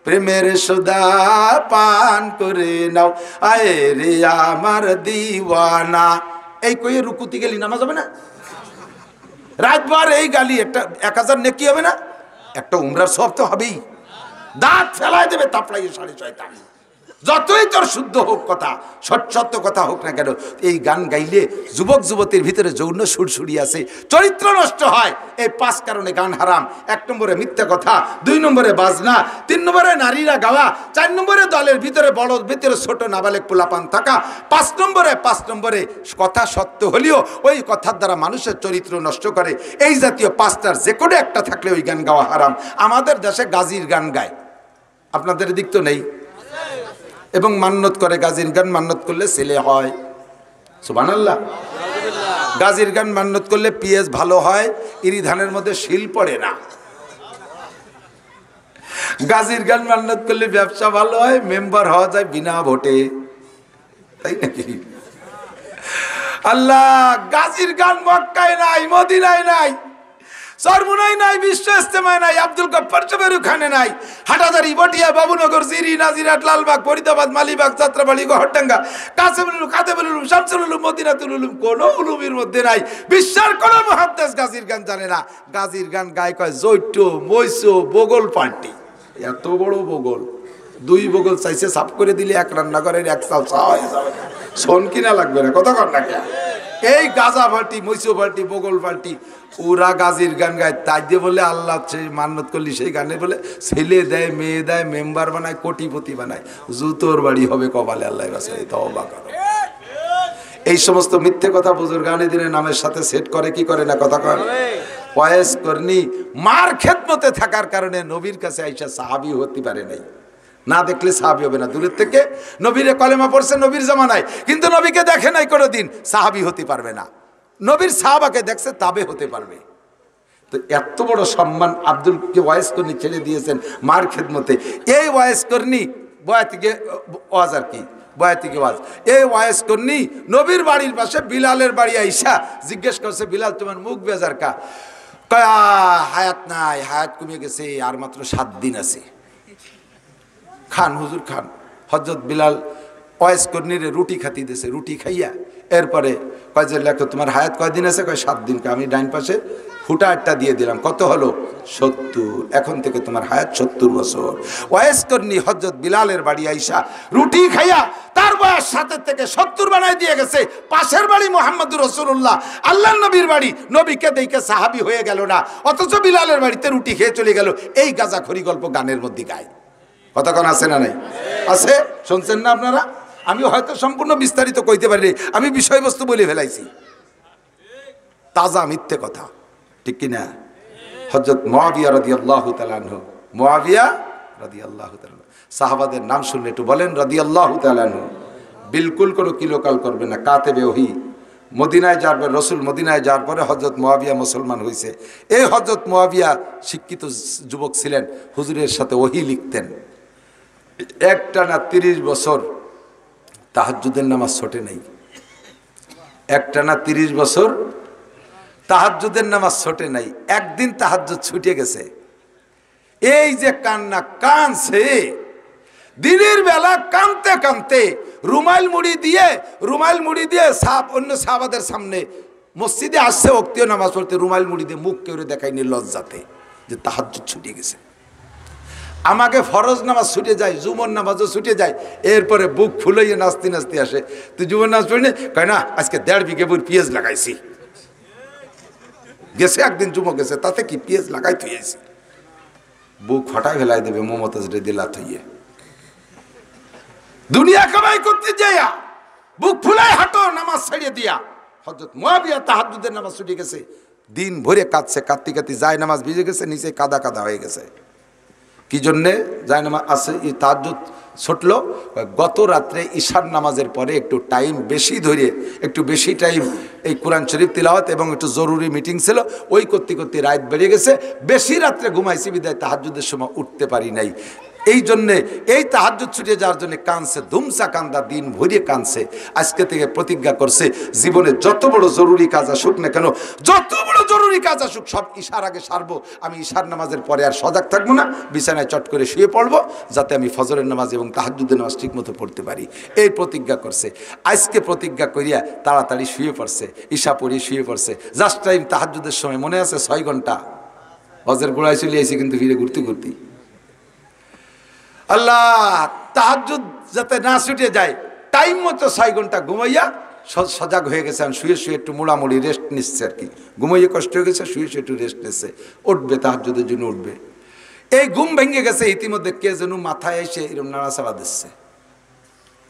প্রেমের সুদা পান করে নাও আয় রে আমার দিওয়ানা। এই কইয়ে রুকুতি গেলি নামাজ হবে না? রাতবার এই গালি একটা 1000 নেকি হবে না? একটা উমরার সব তো হবেই। দাঁত ফেলায় দেবে তাপড়াইয়ে 6.5। যতই তোর শুদ্ধ হোক কথা, সত্য কথা হোক না কেন, এই গান গাইলে যুবক যুবতীর ভিতরে যৌন সুরসুরি আছে, চরিত্র নষ্ট হয়। এই 5 কারণে গান হারাম। 1 নম্বরে মিথ্যা কথা, 2 নম্বরে বাজনা, 3 নম্বরে নারীরা গাওয়া, 4 নম্বরে দলের ভিতরে বড় ভিতরে ছোট নাবালেক পোলাপান থাকা, 5 নম্বরে কথা সত্য হলেও ওই কথার দ্বারা মানুষের চরিত্র নষ্ট করে। এই জাতীয় 5টার যে কোনো একটা থাকলে ওই গান গাওয়া হারাম। আমাদের দেশে গাজীর গান গায়, আপনাদের দিক তো নেই, এবং মান্নত করে গাজীর গান মান্নত করলে ছেলে হয়। সুবহানাল্লাহ। গাজীর গান মান্নত করলে পিএস ভালো হয়, ইরি ধানের মধ্যে শিল পড়ে না। গাজীর গান মান্নত করলে ব্যবসা ভালো হয়, মেম্বার হওয়া যায় বিনা ভোটে, তাই নাকি? আল্লাহ, গাজীর গান মক্কায় নাই, মদিনায় নাই, সরমুনাই নাই, বিশ্ব ইস্তেমায় নাই, আব্দুল গফফার চৌধুরী খানে নাই, হাটাজারি, বটিয়া, বাবুনগর, জিরি, নাজিরাট, লালবাগ, ফরিদাবাদ, মালিবাগ, যাত্রাবাড়ি, গহরডাঙ্গা, কাসেমুল উলুম, কাতেবুল উলুম, শামসুল উলুম, মদিনাতুল উলুম, কোন উলুমের মধ্যে নাই। বিশ্বের কোন মুহাদ্দিস গাজীর গান জানে না। গাজীর গান গায় কয় জৈট, মৈসো, বগল পার্টি। এত বড় বগল, 2 বগল চাইছে সাফ করে দিলে 1 রান্নাঘরের 1 চাল চা হয়ে যাবে। শোন কিনা লাগবে না, কথা কর না কে? এই গাজা পার্টি, মৈসো পার্টি, বগল পার্টি, ওরা গাজীর গান গায়। তাই দিয়ে বলে আল্লাহ সেই মান্নত করলি সেই গানে বলে ছেলে দেয়, মেয়ে দেয়, মেম্বার বানায়, কোটিপতি বানায়, জুতোর বাড়ি হবে কপালে। আল্লাহ কাছে তওবা করো। এই সমস্ত মিথ্যে কথা বুজুর্গানে দিনের নামের সাথে সেট করে কি করে না, কথা কর। ওয়াইস কর্ণী মার খেদমতে থাকার কারণে নবীর কাছে আইসা সাহাবী হতে পারে নাই। না দেখলে সাহাবী হবে না। দূরের থেকে নবীরে কলেমা পড়ছে নবীর জামানায়, কিন্তু নবীকে দেখে নাই কোনোদিন, সাহাবী হতে পারবে না। নবীর সাহাবাকে দেখছে, তাবে হতে পারবে। তো এত বড় সম্মান আব্দুলকে ওয়াইস কর্ণী ছেড়ে দিয়েছেন মার খেদমতে। এই ওয়াইস কর্ণী বয়াতি গিয়ে ওয়াজ আর কি, বয়াতি গিয়ে ওয়াজ। এই ওয়াজ করনি নবীর বাড়ির পাশে বিলালের বাড়ি আইসা জিজ্ঞেস করছে, বিলাল তোমার মুখ বেজার কা? কয় হায়াত নাই, হায়াত কমে গেছে, আর মাত্র 7 দিন আছে। খান হুজুর খান। হযরত বিলাল ওয়াজ করনিরে রুটি খাতি দিয়েছে, রুটি খাইয়া এরপরে কয় যে লেখো তোমার হায়াত কয়দিন আছে? কয় 7 দিন। আমি ডাইন পাশে ফুটা একটা দিয়ে দিলাম, কত হলো? 70। এখন থেকে তোমার হায়াত 70 বছর। ওয়াজ করনি হযরত বিলালের বাড়ি আইসা রুটি খাইয়া তার বয়স 7 থেকে 70 বানাই দিয়ে গেছে। পাশের বাড়ি মুহাম্মদুর রাসূলুল্লাহ, আল্লাহর নবীর বাড়ি, নবীকে দেখে সাহাবী হয়ে গেল না, অথচ বিলালের বাড়িতে রুটি খেয়ে চলে গেল। এই গাঁজাখড়ি গল্প গানের মধ্যে গায়। কতক্ষণ আছে না নাই? আছে, শুনছেন না আপনারা? আমি হয়তো সম্পূর্ণ বিস্তারিত কইতে পারি, আমি বিষয়বস্তু বলে ফেলাইছি, তাজা মিথ্যে কথা, ঠিক কিনা? হযরত মুআবিয়া রাদিয়াল্লাহু তাআলা আনহু, মুআবিয়া রাদিয়াল্লাহু তাআলা, সাহাবাদের নাম শুনলে একটু বলেন রাদিয়াল্লাহু তাআলা আনহু। বিলকুল কোনো কিলোকাল করবে না, কাতেবে ওহী। মদিনায় যাওয়ার পর, রসুল মদিনায় যাওয়ার পরে হযরত মুআবিয়া মুসলমান হয়েছে। এই হযরত মুআবিয়া শিক্ষিত যুবক ছিলেন, হুজুরের সাথে ওহী লিখতেন। একটানা 30 বছর তাহাজ্জুদের নামাজ ছোটে নাই। একটানা 30 বছর তাহাজ্জুদের নামাজ ছোটে নাই। একদিন তাহাজ্জুদ ছুটে গেছে, এই যে কান্না কানছে, দিনের বেলা কানতে কানতে রুমাইল মুড়ি দিয়ে অন্য সাহাবাদের সামনে মসজিদে আসছে ওক্তীয় নামাজ পড়তে, রুমাইল মুড়ি দিয়ে মুখ কেউ দেখায়নি লজ্জাতে যে তাহাজ্জুদ ছুটে গেছে। আমাকে ফরজ নামাজ ছুটে যায়, জুমর নামাজও ছুটে যায়, এরপরে বুক ফুলাইয়ে নাচতে নাচতে আসে। তুই জুমর নামাজ পড়ি না? কয় না, আজকে 1.5 বিঘে পেঁয়াজ লাগাইছি। গেছে একদিন জুমো গেছে, তাতে কি পেঁয়াজ লাগাই থুয়েছি, বুক ফাটাই ফেলাই দেবে মমতাজ রে দিলা থইয়ে। দুনিয়া কামাই করতে যাইয়া বুক ফুলাই হাঁটো নামাজ ছাড়িয়ে দিয়া। হযরত মুআবিয়া তাহাজ্জুদের নামাজ ছুটে গেছে, দিন ভরে কাঁদছে, কাঁদতে কাঁদতে যায় নামাজ ভিজে গেছে, নিচে কাদা কাদা হয়ে গেছে। কি জন্যে যায় নামাজ আছে? এই তাহাজ্জুদ ছুটলো গত রাত্রে ঈশার নামাজের পরে একটু টাইম বেশি ধরে, একটু বেশি টাইম এই কোরআন শরীফ তিলাওয়াত এবং একটু জরুরি মিটিং ছিল, ওই করতে করতে রাত বেড়ে গেছে। বেশি রাত্রে ঘুমাইছি বিদায় তাহাজ্জুদের সময় উঠতে পারি নাই। এই জন্যে এই তাহাজ্জুদ ছুটে যাওয়ার জন্য কানছে, ধুমসা কান্দা, দিন ভরিয়ে কানছে। আজকে থেকে প্রতিজ্ঞা করছে, জীবনে যত বড় জরুরি কাজ আসুক না কেন, যত বড় জরুরি কাজ আসুক, সব ঈশার আগে সারবো। আমি ঈশার নামাজের পরে আর সজাগ থাকবো না, বিছানায় চট করে শুয়ে পড়বো, যাতে আমি ফজরের নামাজ এবং তাহাজ্জুদের নামাজ ঠিক মতো পড়তে পারি। এই প্রতিজ্ঞা করছে। আজকে প্রতিজ্ঞা করিয়া তাড়াতাড়ি শুয়ে পড়ছে, ঈশা পড়িয়ে শুয়ে পড়ছে। জাস্ট টাইম তাহাজ্জুদের সময় মনে আছে 6 ঘন্টা, হজের গোড়ায় চলে আইছি কিন্তু ফিরে ঘুরতে ঘুরতে। আল্লাহ, তাহাজ্জুদ যাতে না ছুটে যায়, টাইম মতো 6 ঘন্টা ঘুমাইয়া সজাগ হয়ে গেছে। আমি শুয়ে শুয়ে একটু মোড়ামুড়ি রেস্ট নিচ্ছে আর কি, ঘুমাইয়ে কষ্ট হয়ে গেছে, শুয়ে শুয়ে একটু রেস্ট নিচ্ছে। উঠবে তাহাজ্জুদের জন্য উঠবে। এই ঘুম ভেঙে গেছে, ইতিমধ্যে কে যেন মাথায় এসে এরকম নাড়াচাড়া দিচ্ছে,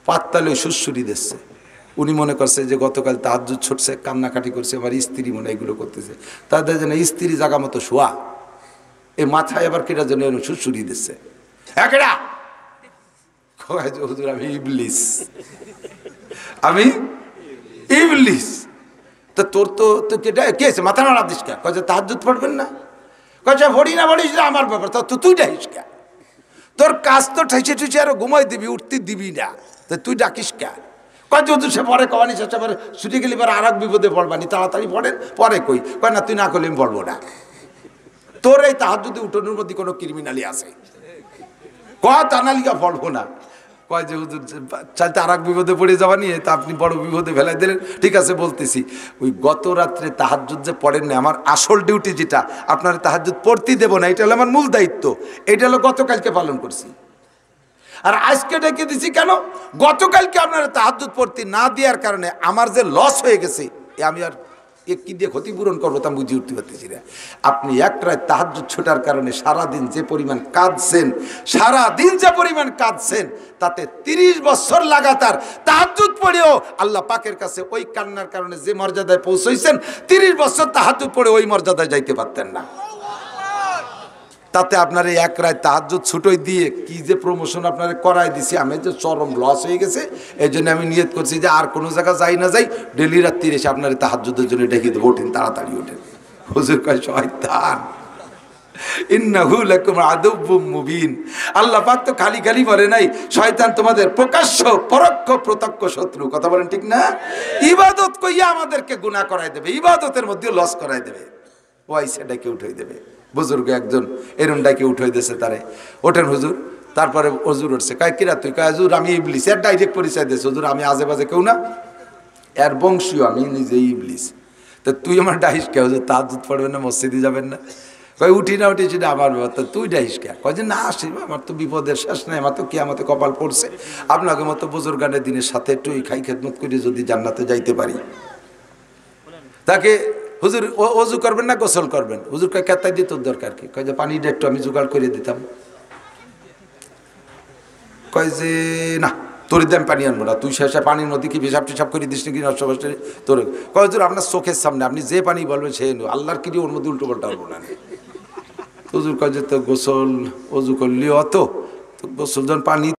পাত্তালে সুরসুরি দিচ্ছে। উনি মনে করছে যে গতকাল তাহাজ্জুদ ছুটছে, কান্নাকাটি করছে, আমার স্ত্রী মনে এগুলো করতেছে। তাদের যেন স্ত্রী জায়গা মতো শোয়া, এই মাথায় আবার কেটা যেন এরকম সুরসুরি দিচ্ছে। একরা হুজুর আমি ইবলিস, আমি ইবলিস। তো তোর তো কেটা কে আছে, মাথা নাড়া দিস কে? কয় যে তাহাজ্জুদ পড়বেন না? কয় যে পড়ি না পড়িস না আমার ব্যাপার, তো তুই ডাকিস কে? তোর কাজ তো ঠেসে ঠেসে আরো ঘুমাই দিবি, উঠতে দিবি না, তো তুই ডাকিস কে? কয় যে হুজুর সে পরে কবানি চেষ্টা করে ছুটে গেলি পরে আর এক বিপদে পড়বানি, তাড়াতাড়ি পড়েন পরে কই। কয় না তুই না করলে আমি পড়বো না। তোর এই তাহাজ্জুদে উঠোনের মধ্যে কোনো ক্রিমিনালি আছে? কয় তা না লিখা পড়বো না। কয় যে হুজুর চাইতে আর এক বিপদে পড়ে যাওয়া নিয়ে, তা আপনি বড় বিপদে ফেলাই দিলেন। ঠিক আছে বলতেছি, ওই গত রাত্রে তাহাজ্জুদ যে পড়েন না, আমার আসল ডিউটি যেটা, আপনার তাহাজ্জুদ পড়তেই দেবো না, এটা হলো আমার মূল দায়িত্ব। এটা হলো গতকালকে পালন করছি। আর আজকে ডেকে দিছি কেন? গতকালকে আপনারা তাহাজ্জুদ পড়তে না দেওয়ার কারণে আমার যে লস হয়ে গেছে, আমি আর কি দিয়ে ক্ষতিপূরণ করবো তা বুঝে উঠতে পারতেছি না। আপনি এক রাত তাহাজ্জুদ ছোটার কারণে সারাদিন যে পরিমাণ কাঁদছেন, সারাদিন যে পরিমাণ কাঁদছেন, তাতে 30 বছর লাগাতার তাহাজ্জুদ পড়েও আল্লাহ পাকের কাছে ওই কান্নার কারণে যে মর্যাদায় পৌঁছাইছেন, 30 বছর তাহাজ্জুদ পড়ে ওই মর্যাদায় যাইতে পারতেন না। তাতে আপনার এই এক রাত তাহাজ্জুদ ছুটোই দিয়ে কি যে প্রমোশন আপনারা করাই দিছি, আমি যে চরম লস হয়ে গেছে। এই জন্য আমি নিয়ত করছি যে আর কোনো জায়গা যাই না যাই, ডেলি রাত্রি এসে আপনার তাহাজ্জুদের জন্য ডেকে দেবো, ওঠেন তাড়াতাড়ি ওঠেন। হুজুর কয় শয়তান, ইন্নাহু লাকুম আদুব্বুম মুবিন। আল্লাহ পাক তো খালি খালি বলে নাই শয়তান তোমাদের প্রকাশ্য পরোক্ষ প্রত্যক্ষ শত্রু। কথা বলেন ঠিক না? ইবাদত কইয়া আমাদেরকে গুনাহ করাই দেবে, ইবাদতের মধ্যে লস করাই দেবে। ওই সেটাকে উঠাই দেবে। বুজুর্গ একজন এরম ডাকে উঠাই দিয়েছে তারে, ওঠেন হুজুর। তারপরে হুজুর উঠছে, কয় কিরা তুই? কয় হুজুর আমি ইবলিস। এর ডাইরেক্ট পরিচয় দিয়েছে, হুজুর আমি আজে বাজে কেউ না, এর বংশীয়, আমি নিজেই ইবলিস। তো তুই আমার ডাইস কে? হুজুর তাহাজ্জুদ পড়বেন না, মসজিদে যাবেন না? কয় উঠি না, উঠেছি না আমার ব্যাপার, তুই ডাইস কে? কয় যে না আসি, আমার তো বিপদের শেষ নাই, আমার তো কিয়ামতে কপাল পড়ছে, আপনাকে মতো বুজুর্গানের দিনের সাথে একটু খাই খেদমত করে যদি জান্নাতে যাইতে পারি। তাকে হুজুর অজু করবেন না গোসল করবেন? হুজুর কয় কেতাই দিয়ে তোর দরকার কি? কয় যে পানিটা একটু আমি জোগাড় করে দিতাম। কয় যে না তোর দাম পানি আনবো না, তুই শেষে পানির মধ্যে কি পেশাব টেশাব করে দিস নাকি নষ্ট ফষ্ট তোর? কয় হুজুর আপনার চোখের সামনে আপনি যে পানি বলবেন সে আল্লাহর কি ওর মধ্যে উল্টো পাল্টা হবো না। হুজুর কয় যে তো গোসল অজু করলি অত, গোসল যখন পানি